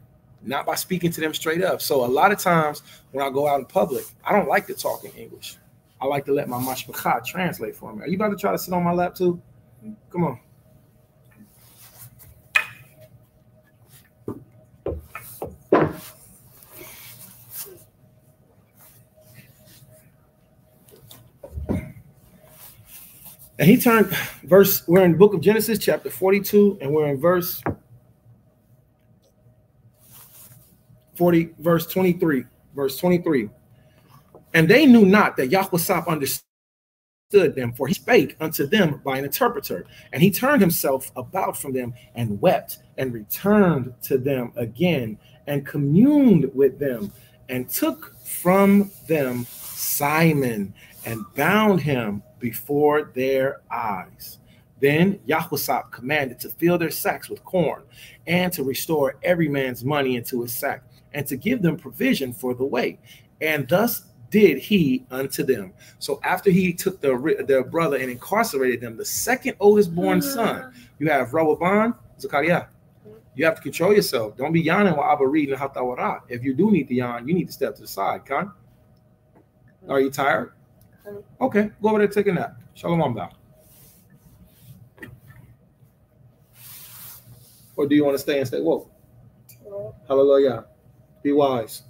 Not by speaking to them straight up. So a lot of times when I go out in public, I don't like to talk in English. I like to let my mashpachah translate for me. Are you about to try to sit on my lap too? Come on. And he turned we're in the book of Genesis, chapter 42, and we're in verse 23. Verse 23. And they knew not that Yahweh understood them, for he spake unto them by an interpreter. And he turned himself about from them and wept and returned to them again and communed with them and took from them Simon and bound him before their eyes. Then Yahweh commanded to fill their sacks with corn and to restore every man's money into his sack and to give them provision for the way. And thus did he unto them. So after he took their brother and incarcerated them, the second oldest born son, you have Rahoban, Zechariah. You have to control yourself. Don't be yawning while Abba reading the Hatawarah. If you do need to yawn, you need to step to the side. Khan, are you tired? Okay, go over there, take a nap. Shalom down. Or do you want to stay and stay woke? Hallelujah. Be wise.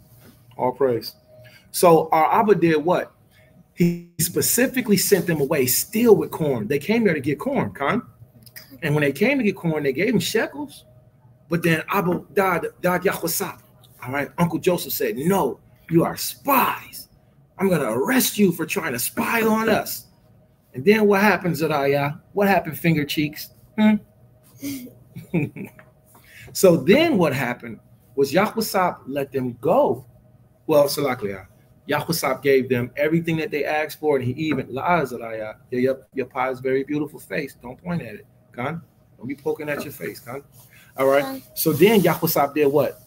All praise. So our Abba did what? He specifically sent them away still with corn. They came there to get corn, Khan. And when they came to get corn, they gave them shekels. But then Abba died Yahweh. All right. Uncle Joseph said, no, you are spies. I'm going to arrest you for trying to spy on us. And then what happened, Zariah? What happened, finger cheeks? So then what happened was Yahweh let them go. Well, Salakia, Yahweh gave them everything that they asked for, and he even, Zariah, your pie's very beautiful face. Don't point at it, Khan. Don't be poking at your face, Khan. All right. So then Yahweh did what?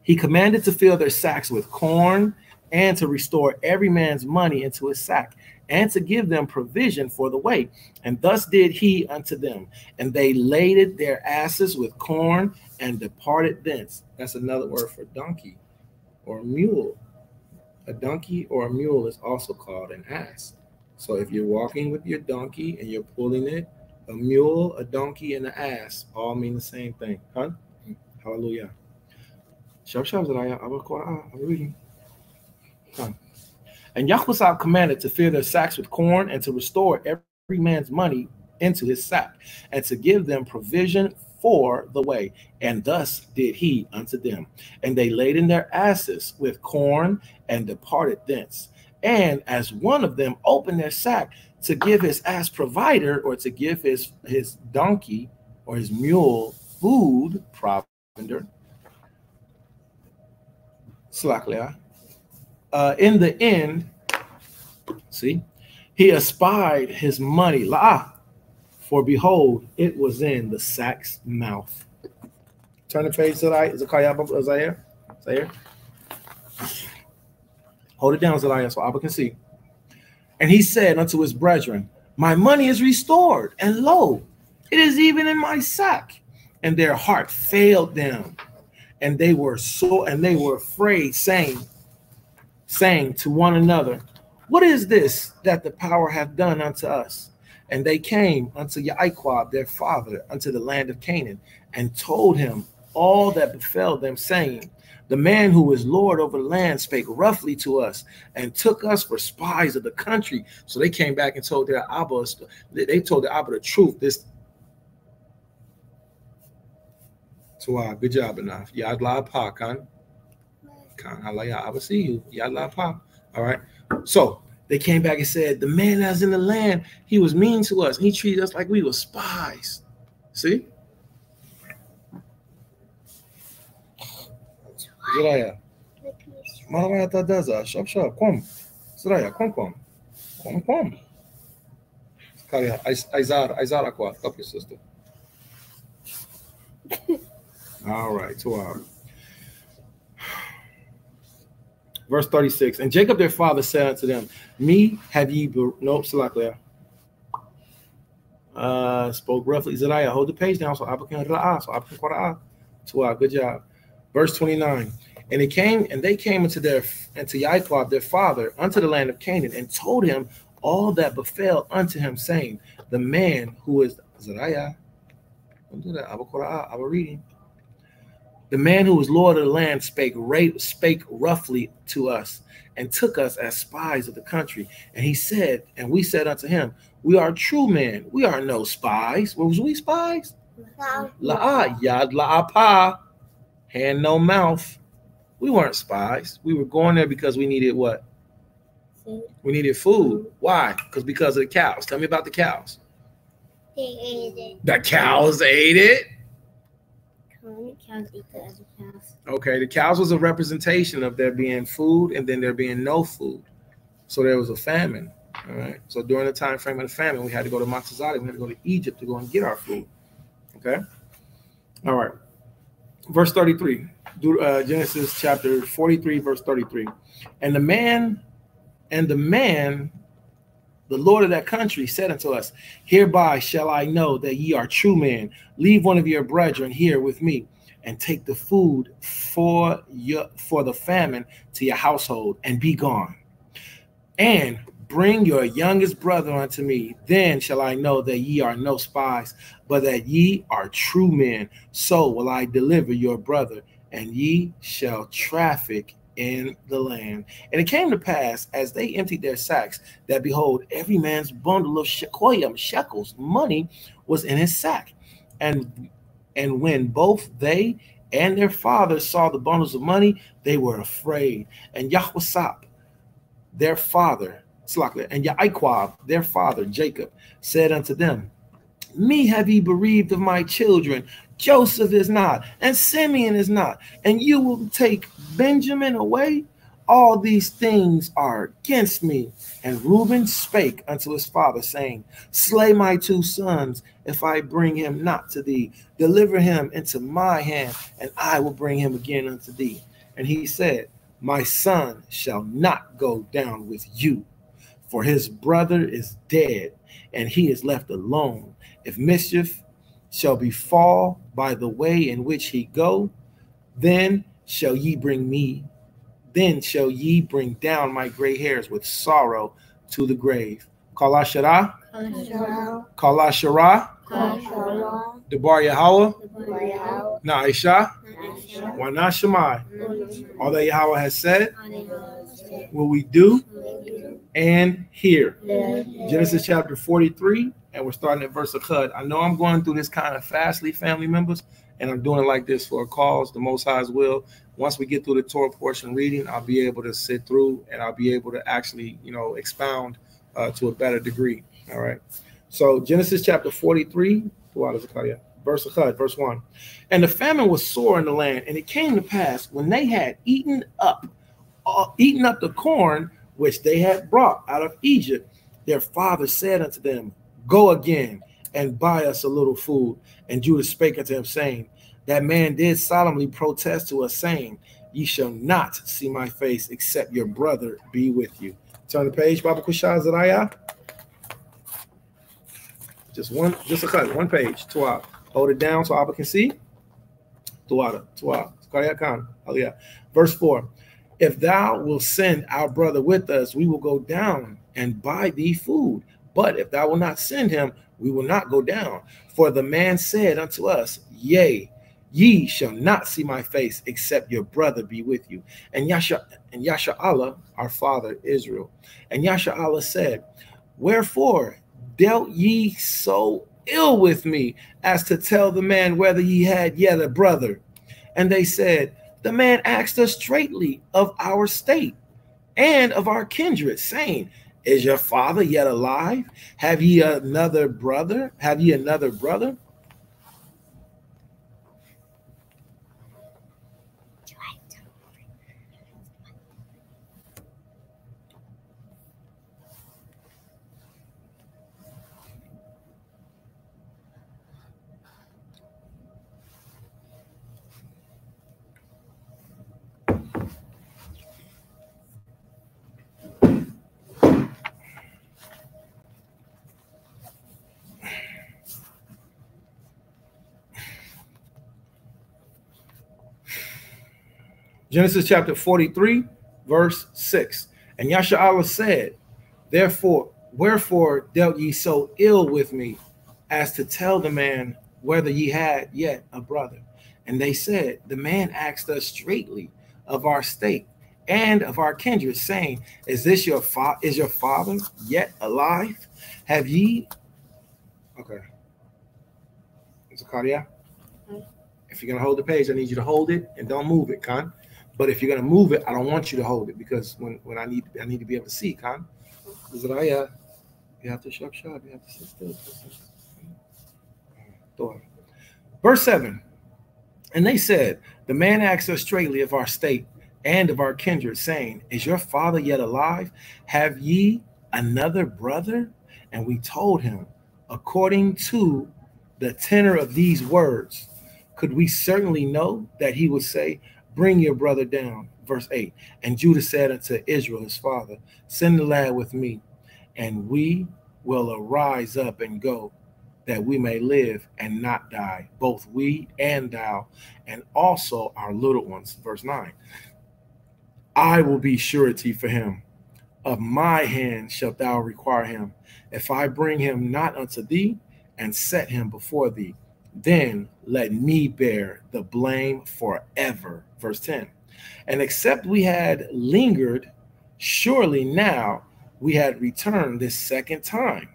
He commanded to fill their sacks with corn and to restore every man's money into his sack, and to give them provision for the way. And thus did he unto them. And they laded their asses with corn and departed thence. That's another word for donkey or mule. A donkey or a mule is also called an ass. So if you're walking with your donkey and you're pulling it, a mule, a donkey, and an ass all mean the same thing. Huh? Hallelujah. I'm reading. And Yahweh commanded to fill their sacks with corn and to restore every man's money into his sack and to give them provision for the way. And thus did he unto them. And they laden their asses with corn and departed thence. And as one of them opened their sack to give his ass provider, or to give his donkey or his mule food, provender, In the end, see, he espied his money, la'ah, for behold, it was in the sack's mouth. Turn the page to Zechariah. Hold it down, Zechariah, so Abba can see. And he said unto his brethren, my money is restored, and lo, it is even in my sack. And their heart failed them, and they were afraid, saying to one another, what is this that the power hath done unto us? And they came unto Yaquab their father unto the land of Canaan, and told him all that befell them, saying, the man who is Lord over the land spake roughly to us and took us for spies of the country. So they came back and told their Abba, they told their Abba the truth. This good job enough. Yad la pa kan. Kan halaya. I will see you. Yad la pa. All right. So they came back and said, the man that's in the land, he was mean to us. And he treated us like we were spies. See? Zeraya. Maraya tadaza. Shop. Come. Zeraya. Come. Karia. Aizar aqua. Help your sister. All right. 2 hours. Verse 36. And Jacob their father said unto them, me have ye Salaklia. Spoke roughly. Zariah, hold the page down so I can ra'ah. So I can qura'ah. 2 hours. Good job. Verse 29. And they came into Yaquab their father unto the land of Canaan, and told him all that befell unto him, saying, the man who is Zariah. Don't do that. I will reading. The man who was Lord of the land spake roughly to us, and took us as spies of the country. And he said, and we said unto him, we are true men. We are no spies. Was we spies? La'ah, yad la'apa, hand no mouth. We weren't spies. We were going there because we needed what? Food. We needed food. Why? Because of the cows. Tell me about the cows. They ate it. The cows ate it. The cows eat the other cows. Okay, the cows was a representation of there being food and then there being no food. So there was a famine. All right. So during the time frame of the famine, we had to go to Montezadi. We had to go to Egypt to go and get our food. Okay. All right. Verse 33. Genesis chapter 43, verse 33. And the man, the Lord of that country, said unto us, hereby shall I know that ye are true men. Leave one of your brethren here with me, and take the food for the famine to your household, and be gone. And bring your youngest brother unto me. Then shall I know that ye are no spies, but that ye are true men. So will I deliver your brother, and ye shall traffic in the land. And it came to pass, as they emptied their sacks, that behold, every man's bundle of shekels, money, was in his sack. And when both they and their father saw the bundles of money, they were afraid. And Yahweh, their father, and Yaquab, their father, Jacob, said unto them, me have ye bereaved of my children. Joseph is not, and Simeon is not, and you will take Benjamin away. All these things are against me. And Reuben spake unto his father, saying, slay my 2 sons, if I bring him not to thee. Deliver him into my hand, and I will bring him again unto thee. And he said, my son shall not go down with you, for his brother is dead, and he is left alone. If mischief shall befall by the way in which he go, then shall ye bring down my gray hairs with sorrow to the grave. Kala Shara, Kala Shara, Debar Yahweh, Na'isha, Wana Shemai. All that Yahweh has said, will we do and hear. Genesis chapter 43. And we're starting at verse Achad. I know I'm going through this kind of fastly, family members, and I'm doing it like this for a cause, the Most High's will. Once we get through the Torah portion reading, I'll be able to sit through and I'll be able to actually, expound to a better degree. All right. So Genesis chapter 43, verse verse 1. And the famine was sore in the land, and it came to pass when they had eaten up the corn which they had brought out of Egypt, their father said unto them, Go again and buy us a little food. And Judah spake unto him, saying, That man did solemnly protest to us, saying, Ye shall not see my face, except your brother be with you. Turn the page, Baba Kushah Zariah. Just one page. Tuah. Hold it down so Abba can see. Tuah. Hallelujah. Verse 4. If thou wilt send our brother with us, we will go down and buy thee food. But if thou wilt not send him, we will not go down. For the man said unto us, Yea, ye shall not see my face, except your brother be with you. And Yasha Allah, our father Israel. And Yasha Allah said, Wherefore dealt ye so ill with me, as to tell the man whether ye had yet a brother? And they said, The man asked us straightly of our state and of our kindred, saying, Is your father yet alive? Have ye another brother? Genesis chapter 43, verse 6. And Yasha Allah said, Wherefore dealt ye so ill with me, as to tell the man whether ye had yet a brother? And they said, The man asked us straightly of our state and of our kindred, saying, Is your father yet alive? Have ye? Okay. Zakaria, if you're gonna hold the page, I need you to hold it and don't move it, Khan. But if you're gonna move it, I don't want you to hold it, because when I need to be able to see, Khan. Zakaria, you have to shut. You have to sit still. Verse 7. And they said, The man asked us straightly of our state and of our kindred, saying, Is your father yet alive? Have ye another brother? And we told him, according to the tenor of these words, could we certainly know that he would say, Bring your brother down. Verse 8. And Judah said unto Israel his father, Send the lad with me, and we will arise up and go, that we may live and not die, both we and thou, and also our little ones. Verse 9. I will be surety for him. Of my hand shalt thou require him. If I bring him not unto thee, and set him before thee, then let me bear the blame forever. Verse 10. And except we had lingered, surely now we had returned this second time.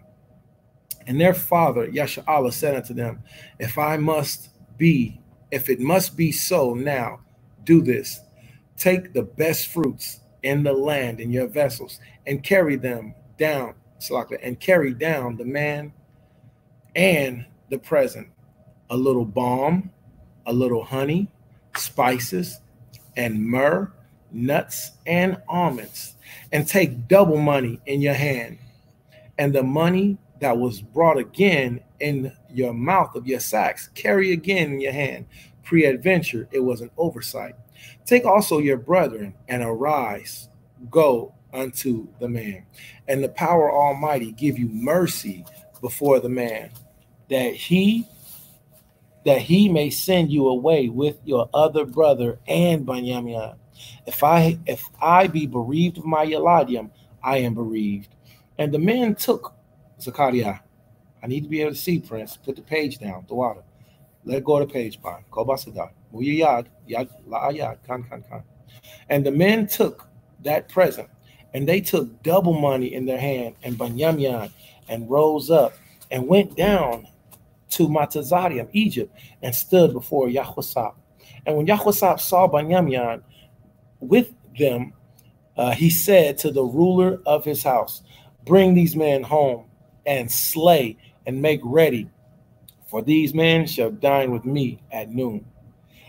And their father Yasha Allah said unto them, If it must be so now, do this. Take the best fruits in the land in your vessels, and carry them down, and carry down the man and the present, a little balm, a little honey, spices, and myrrh, nuts, and almonds, and take double money in your hand, and the money that was brought again in your mouth of your sacks, carry again in your hand. Peradventure, it was an oversight. Take also your brethren, and arise, go unto the man, and the power Almighty give you mercy before the man, that he may send you away with your other brother and Benjamin. If I be bereaved of my Yaladium, I am bereaved. And the men took Zakaria. I need to be able to see, Prince. Put the page down, the water. Let go of the page, Ban. Kobasada. Yad, la'ayad, kan. And the men took that present, and they took double money in their hand, and Benjamin, and rose up, and went down to Matazadium, Egypt, and stood before Yahweh. And when Yahweh saw Benjamin with them, he said to the ruler of his house, Bring these men home, and slay, and make ready for these men shall dine with me at noon.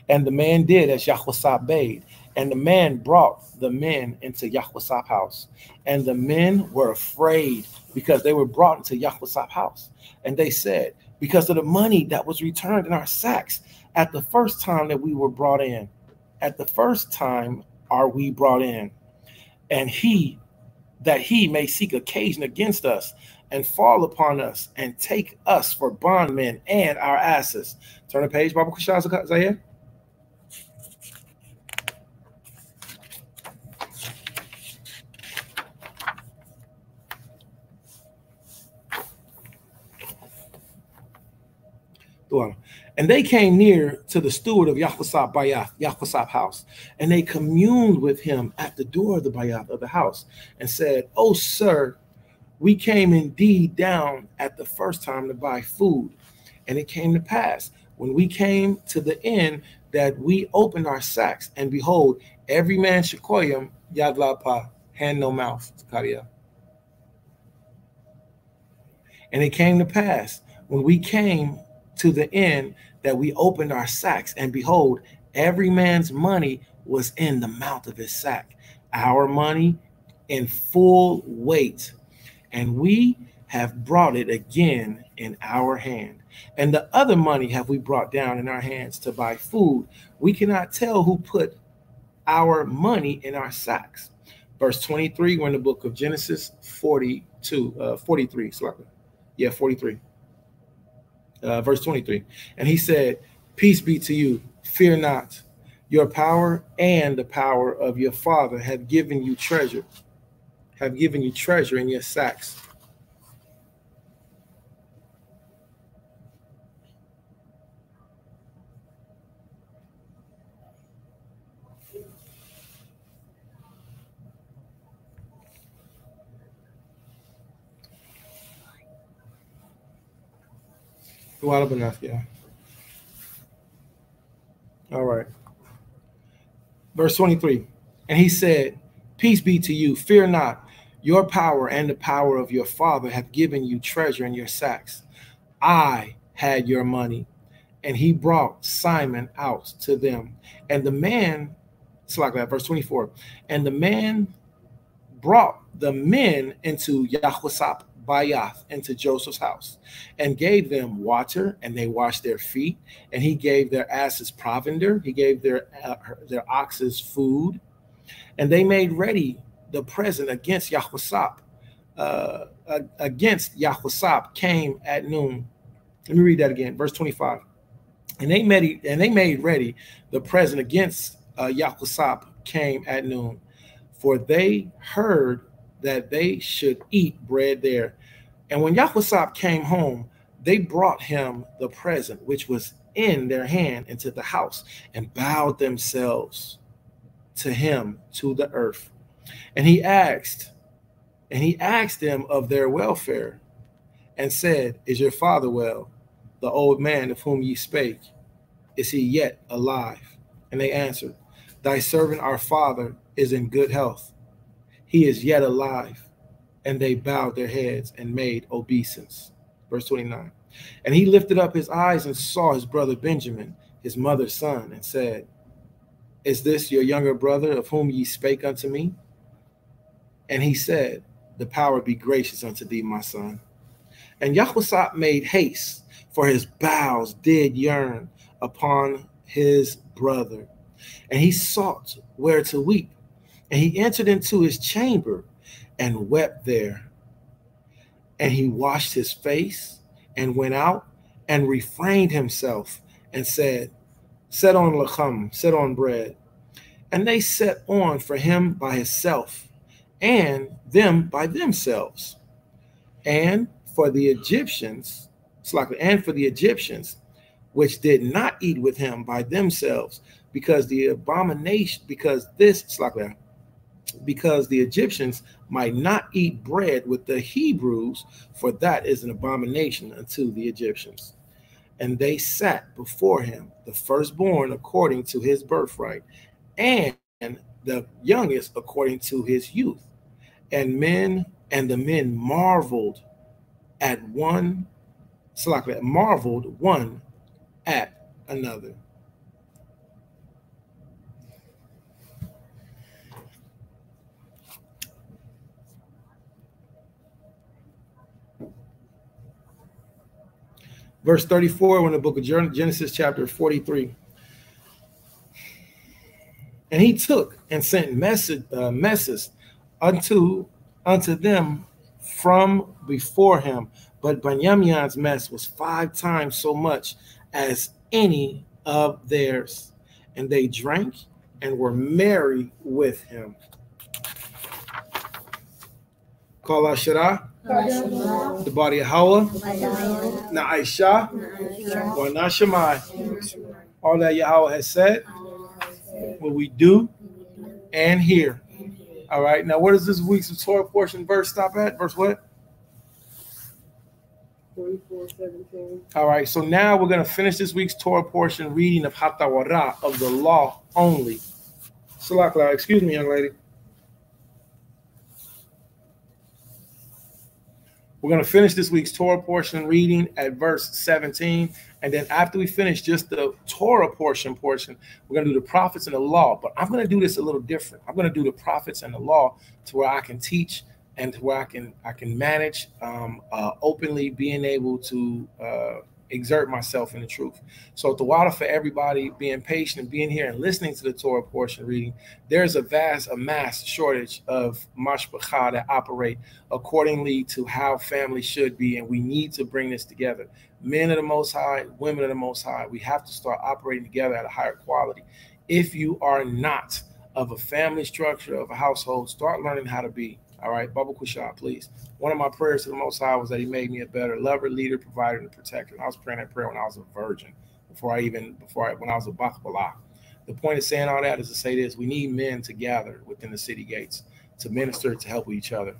And the man did as Yahusap bade, and the man brought the men into Yahusap's house. And the men were afraid because they were brought into Yahusap's house. And they said, because of the money that was returned in our sacks at the first time that we were brought in, at the first time are we brought in, and he may seek occasion against us and fall upon us and take us for bondmen and our asses. Turn the page, Bible Kushaz Zahir. And they came near to the steward of Yahusap Bayath, Yahusap's house, and they communed with him at the door of the Bayath of the house and said, "Oh, sir, we came indeed down at the first time to buy food. And it came to pass when we came to the inn that we opened our sacks, and behold, every man shekoyim yad lapa, hand no mouth." And it came to pass when we came to the inn that we opened our sacks, and behold, every man's money was in the mouth of his sack, our money in full weight, and we have brought it again in our hand. And the other money have we brought down in our hands to buy food. We cannot tell who put our money in our sacks. Verse 23, we're in the book of Genesis 43. Yeah, 43. Verse 23. And he said, "Peace be to you, fear not. Your power and the power of your father have given you treasure in your sacks." All right. Verse 23. And he said, "Peace be to you, fear not. Your power and the power of your father have given you treasure in your sacks. I had your money." And he brought Simon out to them. And the man, it's like that, verse 24. And the man brought the men into Yahusap Bayath, into Joseph's house, and gave them water, and they washed their feet. And he gave their asses provender. He gave their oxes food. And they made ready the present against Yahusap. Against Yahusap came at noon. Let me read that again, verse 25. And they made ready the present against Yahusap came at noon, for they heard that they should eat bread there. And when Yahusap came home, they brought him the present which was in their hand into the house, and bowed themselves to him to the earth. And he asked them of their welfare, and said, "Is your father well? The old man of whom ye spake, is he yet alive?" And they answered, "Thy servant our father is in good health. He is yet alive." And they bowed their heads and made obeisance. Verse 29. And he lifted up his eyes and saw his brother Benjamin, his mother's son, and said, "Is this your younger brother of whom ye spake unto me?" And he said, "The power be gracious unto thee, my son." And Yahusap made haste, for his bowels did yearn upon his brother. And he sought where to weep. And he entered into his chamber and wept there. And he washed his face and went out and refrained himself and said, "Set on lacham, set on bread." And they set on for him by himself, and them by themselves. And for the Egyptians, which did not eat with him by themselves, because the Egyptians might not eat bread with the Hebrews, for that is an abomination unto the Egyptians. And they sat before him, the firstborn according to his birthright, and the youngest according to his youth. And the men marveled at one Salakla, marveled one at another. Verse 34 in the book of Genesis chapter 43. And he took and sent messes unto them from before him. But Benjamin's mess was 5 times so much as any of theirs. And they drank and were merry with him. Call Ashara, the body of Hawa, Na'isha, or Nashamai. All that Yahweh has said, what we do and hear. All right. Now, where does this week's Torah portion verse stop at? Verse what? 44:17. All right. So now we're going to finish this week's Torah portion reading of Hatawara, of the law only. Salakla, excuse me, young lady. We're going to finish this week's Torah portion reading at verse 17. And then after we finish just the Torah portion, we're going to do the prophets and the law. But I'm going to do this a little different. I'm going to do the prophets and the law to where I can teach and to where I can manage openly being able to exert myself in the truth. So the water for everybody being patient and being here and listening to the Torah portion reading, there's a mass shortage of mashpacha that operate accordingly to how family should be, and we need to bring this together. Men of the Most High, women of the Most High, we have to start operating together at a higher quality. If you are not of a family structure, of a household, start learning how to be. All right, Baba Kushah, please. One of my prayers to the Most High was that he made me a better lover, leader, provider, and protector. And I was praying that prayer when I was a virgin, when I was a Bakbala. The point of saying all that is to say this: we need men to gather within the city gates to minister, to help each other.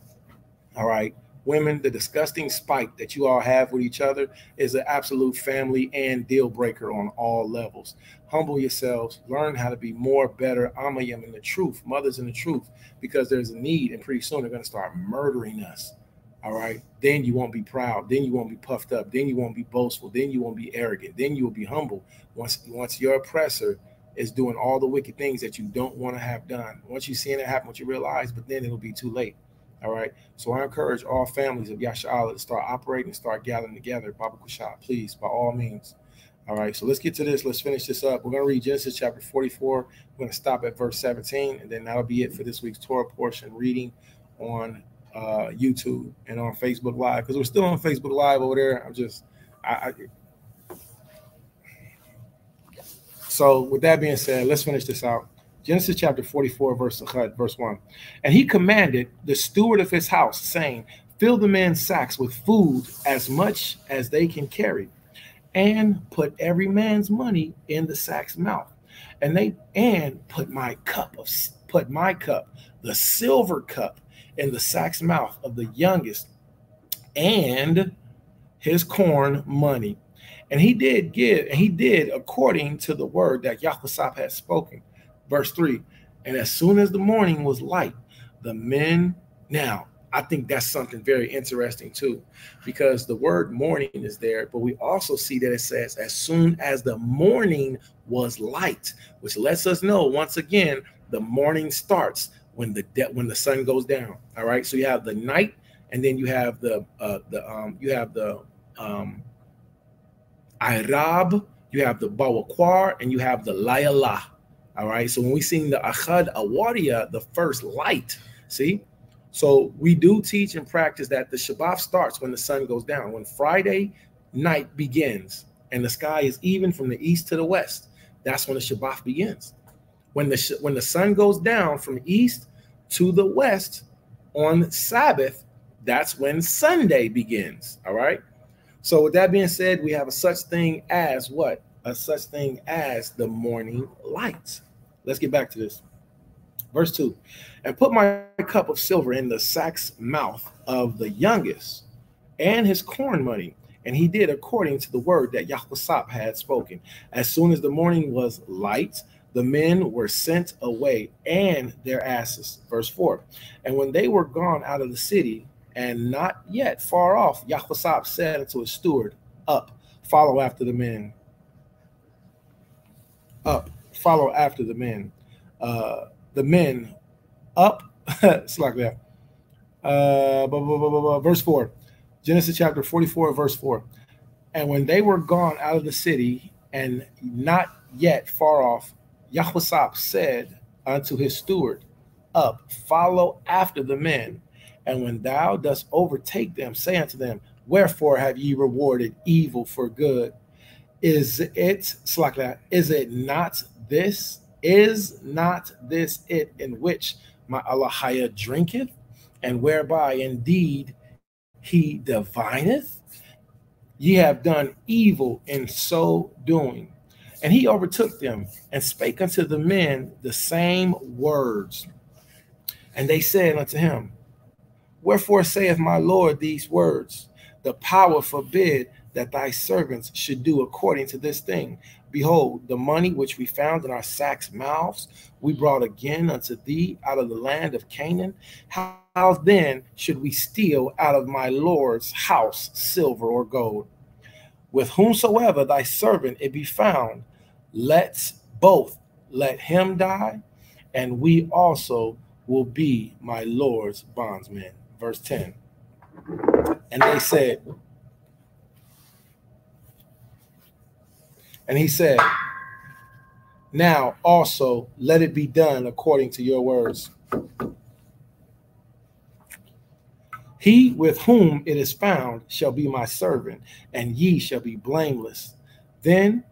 All right, women, the disgusting spite that you all have with each other is an absolute family and deal breaker on all levels. Humble yourselves, learn how to be more, better, amayim in the truth, mothers in the truth, because there's a need, and pretty soon they're going to start murdering us. All right, then you won't be proud, then you won't be puffed up, then you won't be boastful, then you won't be arrogant, then you will be humble once your oppressor is doing all the wicked things that you don't want to have done. Once you see it happen, what you realize, but then it'll be too late. All right. So I encourage all families of Yasha'Allah to start operating, start gathering together. Baba Kushah, please, by all means. All right. So let's get to this. Let's finish this up. We're going to read Genesis chapter 44. We're going to stop at verse 17, and then that'll be it for this week's Torah portion reading on YouTube and on Facebook Live, because we're still on Facebook Live over there. So with that being said, let's finish this out. Genesis chapter 44, verse 1. And he commanded the steward of his house, saying, fill the men's sacks with food as much as they can carry, and put every man's money in the sack's mouth. And put my cup, the silver cup, in the sack's mouth of the youngest, and his corn money. And he did according to the word that Yahushua had spoken. Verse 3, and as soon as the morning was light, the men, now I think that's something very interesting too, because the word morning is there, but we also see that it says as soon as the morning was light, which lets us know once again the morning starts when the sun goes down. All right, so you have the night, and then you have the Irab, you have the Bawakwar, and you have the Layala. All right, so when we sing the Achad Awadiya, the first light, see? So we do teach and practice that the Shabbat starts when the sun goes down, when Friday night begins, and the sky is even from the east to the west. That's when the Shabbat begins. When the sun goes down from east to the west on Sabbath, that's when Sunday begins. All right. So with that being said, we have a such thing as what? A such thing as the morning light. Let's get back to this. Verse 2, and put my cup of silver in the sack's mouth of the youngest, and his corn money. And he did according to the word that Yahushua had spoken. As soon as the morning was light, the men were sent away, and their asses. Verse 4, and when they were gone out of the city, and not yet far off, Yahushua said unto his steward, Up, follow after the men. Up, follow after the men. The men up. It's like that. Verse 4. Genesis chapter 44, verse 4. And when they were gone out of the city, and not yet far off, Yahushua said unto his steward, Up, follow after the men. And when thou dost overtake them, say unto them, Wherefore have ye rewarded evil for good? Is it not this? Is not this it in which my Allahia drinketh, and whereby indeed he divineth? Ye have done evil in so doing. And he overtook them and spake unto the men the same words. And they said unto him, Wherefore saith my Lord these words? The power forbid that thy servants should do according to this thing. Behold, the money which we found in our sacks' mouths, we brought again unto thee out of the land of Canaan. How then should we steal out of my Lord's house silver or gold? With whomsoever thy servant it be found, let him die, and we also will be my Lord's bondsmen. Verse 10. And they said, and he said, Now also let it be done according to your words. He with whom it is found shall be my servant, and ye shall be blameless. Then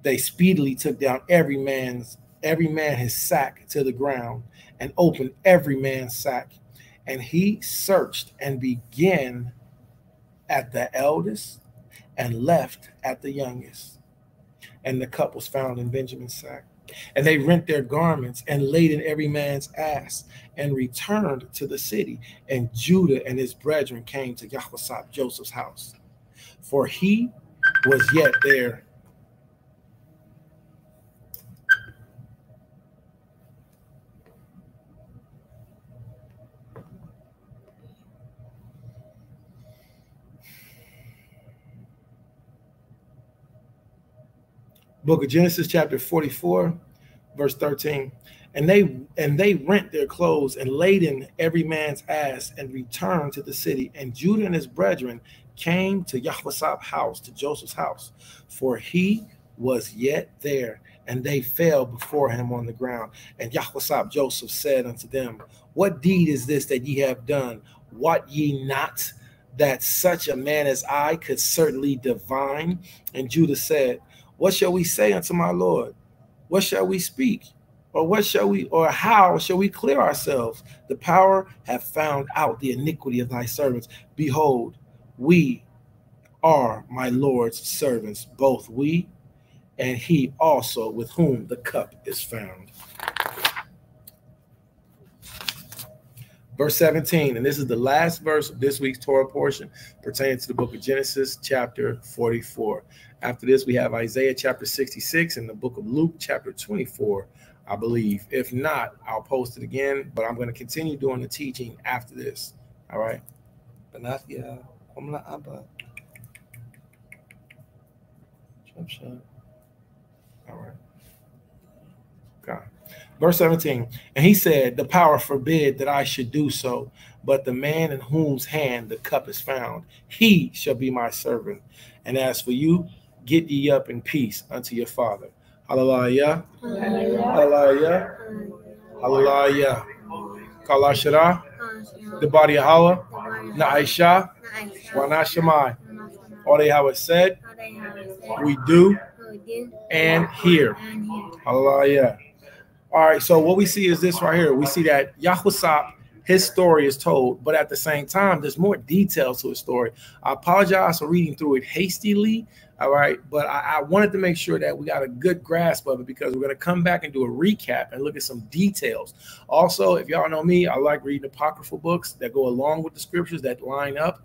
they speedily took down every man his sack to the ground, and opened every man's sack. And he searched and began at the eldest and left at the youngest. And the cup was found in Benjamin's sack. And they rent their garments and laid in every man's ass and returned to the city. And Judah and his brethren came to Yahushua Joseph's house, for he was yet there. Book of Genesis, chapter 44, verse 13. And they rent their clothes and laid in every man's ass and returned to the city. And Judah and his brethren came to Yahushua's house, to Joseph's house, for he was yet there. And they fell before him on the ground. And Yahushua Joseph said unto them, What deed is this that ye have done? Wot ye not that such a man as I could certainly divine? And Judah said, What shall we say unto my Lord? What shall we speak? Or how shall we clear ourselves? The power hath found out the iniquity of thy servants. Behold, we are my Lord's servants, both we and he also with whom the cup is found. Verse 17, and this is the last verse of this week's Torah portion pertaining to the book of Genesis, chapter 44. After this, we have Isaiah chapter 66 and the book of Luke, chapter 24, I believe. If not, I'll post it again, but I'm going to continue doing the teaching after this. All right. All right. God. Verse 17, and he said, The power forbid that I should do so, but the man in whose hand the cup is found, he shall be my servant. And as for you, get ye up in peace unto your father. Hallelujah. Hallelujah. Hallelujah. Kalashara. The body of Allah. Na'isha. Wanashamai. All they have said, we do and hear. Hallelujah. All right, so what we see is this right here. We see that Yahushua, his story is told, but at the same time, there's more details to his story. I apologize for reading through it hastily, all right, but I wanted to make sure that we got a good grasp of it because we're going to come back and do a recap and look at some details. Also, if y'all know me, I like reading apocryphal books that go along with the scriptures that line up.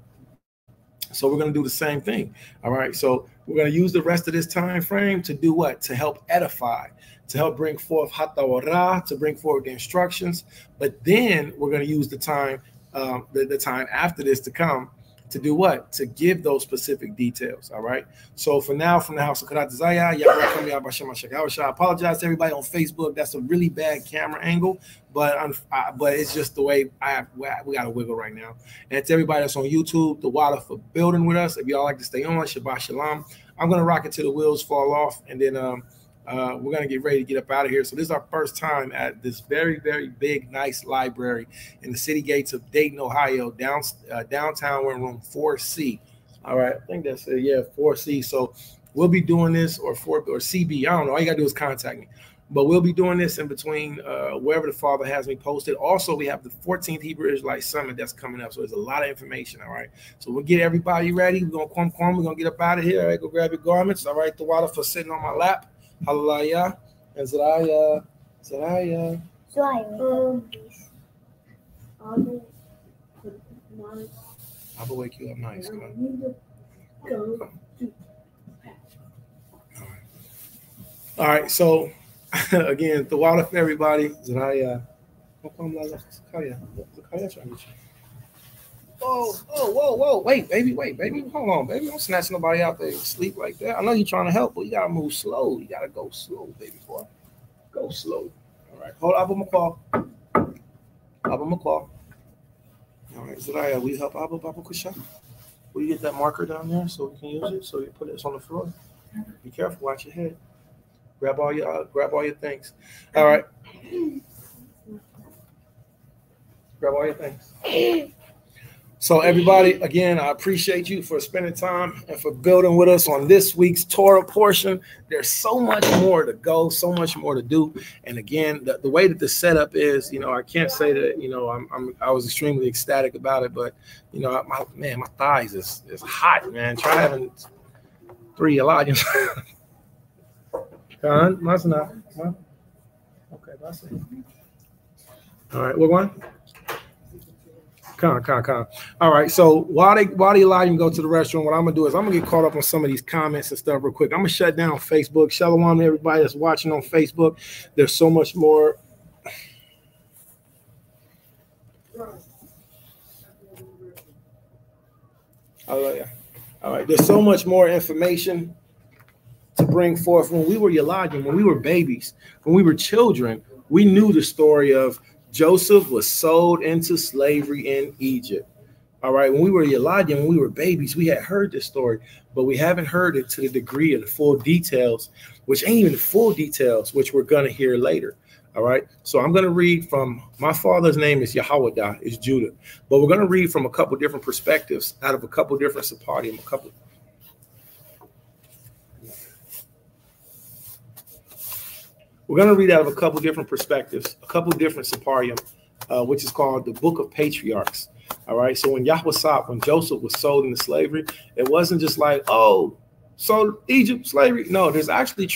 So we're going to do the same thing, all right? So we're going to use the rest of this time frame to do what? To help edify, to help bring forth Torah, to bring forward the instructions. But then we're going to use the time, the time after this to come to do what? To give those specific details. All right. So for now, from the house of Karat Zaya, I apologize to everybody on Facebook. That's a really bad camera angle, but it's just the way we got to wiggle right now. And to everybody that's on YouTube, the water for building with us. If y'all like to stay on, Shabbat Shalom. I'm gonna rock it till the wheels fall off, and then we're gonna get ready to get up out of here. So this is our first time at this very, very big, nice library in the city gates of Dayton, Ohio, downtown. We're in room 4C. All right, I think that's it. Yeah, 4C. So we'll be doing this, or CB. I don't know. All you gotta do is contact me. But we'll be doing this in between wherever the Father has me posted. Also, we have the 14th Hebrew Israelite Summit that's coming up. So there's a lot of information, all right? So we'll get everybody ready. We're going to come. We're going to get up out of here. All right, go grab your garments. All right, the water for sitting on my lap. Hallelujah. And Zariah. I will wake you up nice. Come on. All right, so again, the water for everybody. Zariah. Whoa. Wait, baby. Hold on, baby. Don't snatch nobody out there and sleep like that. I know you're trying to help, but you gotta move slow. You gotta go slow, baby boy. Go slow. All right. Hold Abba McCall. All right, Zariah, will you help Abba Kusha? Will you get that marker down there so we can use it? So you put it on the floor. Be careful, watch your head. Grab all your things. All right. Grab all your things. So everybody, again, I appreciate you for spending time and for building with us on this week's Torah portion. There's so much more to go, so much more to do. And again, the way that the setup is, I can't say that, I was extremely ecstatic about it, but my thighs is hot, man. Try having 3 Elijahs. That's enough. Okay, that's it. All right, we're going. Con. All right, so while the Elijah go to the restroom, what I'm gonna do is I'm gonna get caught up on some of these comments and stuff real quick. I'm gonna shut down Facebook. Shalom to everybody that's watching on Facebook. There's so much more. All right, there's so much more information to bring forth. When we were Elijah, when we were babies, when we were children, we knew the story of Joseph was sold into slavery in Egypt. All right. When we were Elijah, when we were babies, we had heard this story, but we haven't heard it to the degree of the full details, which ain't even the full details, which we're going to hear later. All right. So I'm going to read from, my father's name is Yehoiada, is Judah, but we're going to read from a couple different perspectives out of a couple different Sephardim, We're going to read out of a couple different perspectives, a couple different Sephardim, which is called the Book of Patriarchs. All right. So when Joseph was sold into slavery, it wasn't just like, oh, sold Egypt, slavery. No, there's actually a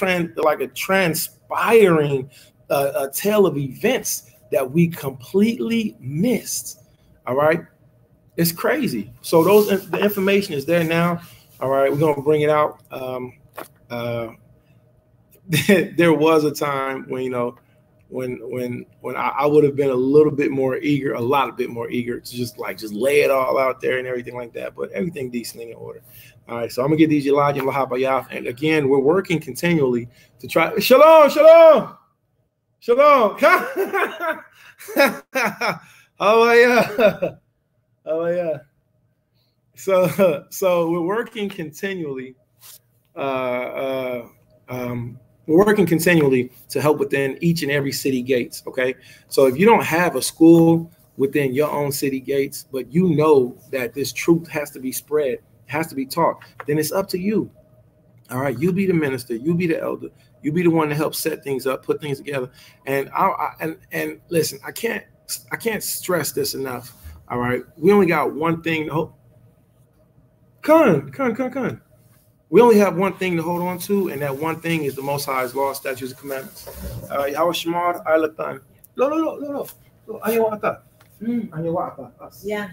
transpiring a tale of events that we completely missed. All right. It's crazy. So the information is there now. All right. We're going to bring it out. There was a time when I would have been a lot bit more eager to just lay it all out there and everything like that. But everything decent in order. All right, so I'm gonna get these Elijah and Lahabayah, and again, we're working continually to try. Shalom. Oh yeah. So we're working continually. We're working continually to help within each and every city gates, okay? So if you don't have a school within your own city gates, but you know that this truth has to be spread, has to be taught, then it's up to you, all right? You be the minister, you be the elder, you be the one to help set things up, put things together. And and listen, I can't stress this enough, all right? We only got one thing to hold. We only have one thing to hold on to, and that one thing is the Most High's law, statutes, and commandments. Yahweh Shemar, Ayalatan. No. Yeah.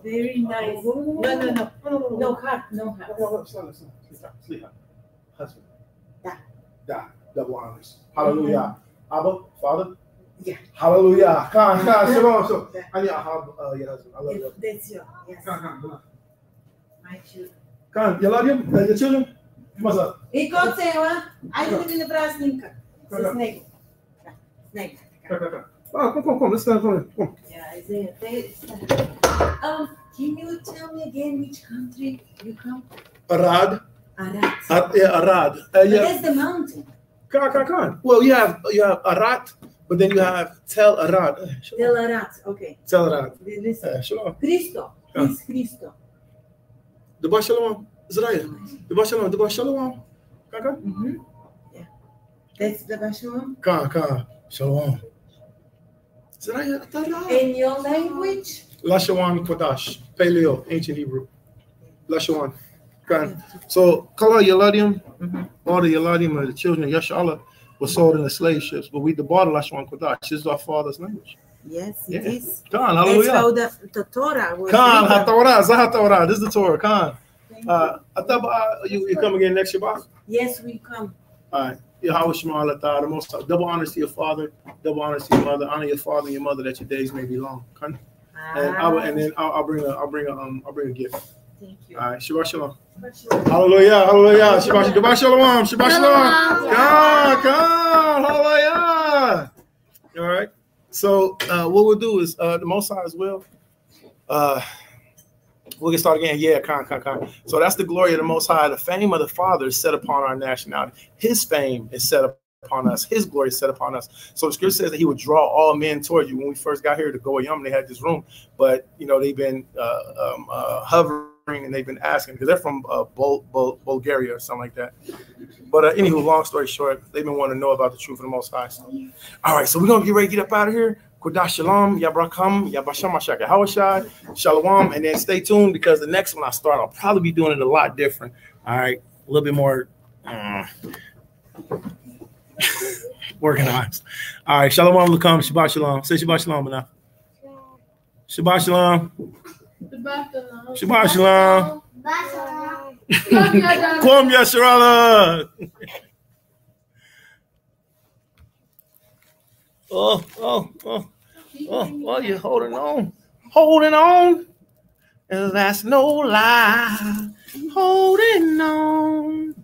Very nice. No heart. Husband. Da. Double honors. Hallelujah. Abba, Father. Yeah. Hallelujah. Come on. I need your husband. I love you. That's your. Yes. Come on. My children. Khan, you love your children? What's up? Ik kan zeggen, I didn't in the brass ninka. Snake. Snake. Oh, come. Let's stand for it. Come. Yeah, Isaiah. Can you tell me again which country you come? Arad. Arad. Yeah, Arad. But that's the mountain. Khan. Well, you have Arad, but then you have Tel Arad. Tel Arad. Okay. Tel Arad. Listen. Shalom. Cristo. It's Cristo. The Bar Shalom. Israel. The Bar Shalom. The Bar Shalom. Mm-hmm. Yeah. That's the Bar Shalom. Khan. Shalom. Israel. In your language? Lashawan Kodash. Paleo. Ancient Hebrew. Lashawan. Khan. So, Kala Yaladim, all the Yaladim of the children of Yashala were sold in the slave ships, but we debarred Lashawan Kodash. This is our father's language. Yes, it is. Khan, hallelujah. That's how the Torah was. Khan, HaTorah. This is the Torah. Khan. You come again next Shabbat? Yes, we come. All right. Yahweh Shema Allah Ta'ala, the most double honors to your father, double honors to your mother. Honor your father and your mother that your days may be long. Khan. And then I'll bring a gift. Thank you. All right. Shabbat Shalom. Hallelujah. Shabbat Shalom. Shabbat Shalom. Khan. Hallelujah. All right. So what we'll do is the Most High as well. We'll get started again. Yeah, Khan. So that's the glory of the Most High. The fame of the Father is set upon our nationality. His fame is set upon us. His glory is set upon us. So the scripture says that he would draw all men toward you. When we first got here to go Yom, they had this room, but they've been hovering and they've been asking because they're from Bulgaria or something like that. But anywho, long story short, they've been wanting to know about the truth of the Most High. So, all right, so we're gonna get ready to get up out of here. Kodash Shalom, Yabrakam, Yabasham Mashaka Hawashai, Shalom, and then stay tuned because the next one I start, I'll probably be doing it a lot different. All right, a little bit more organized. All right, Shalom Alaikum, Shabbat Shalom. Say Shabbat Shalom now. Shabbat Shalom. Shabbat Shalom. Kwam Yasharala. Oh, you're holding on. And that's no lie. Holding on.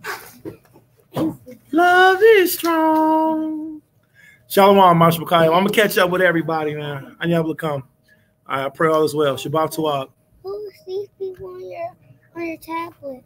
Love is strong. Shalom, Mashmakayim. I'm gonna catch up with everybody, man. I never come. I pray all is well. Shabbat Tuah. Who sees people on your tablet?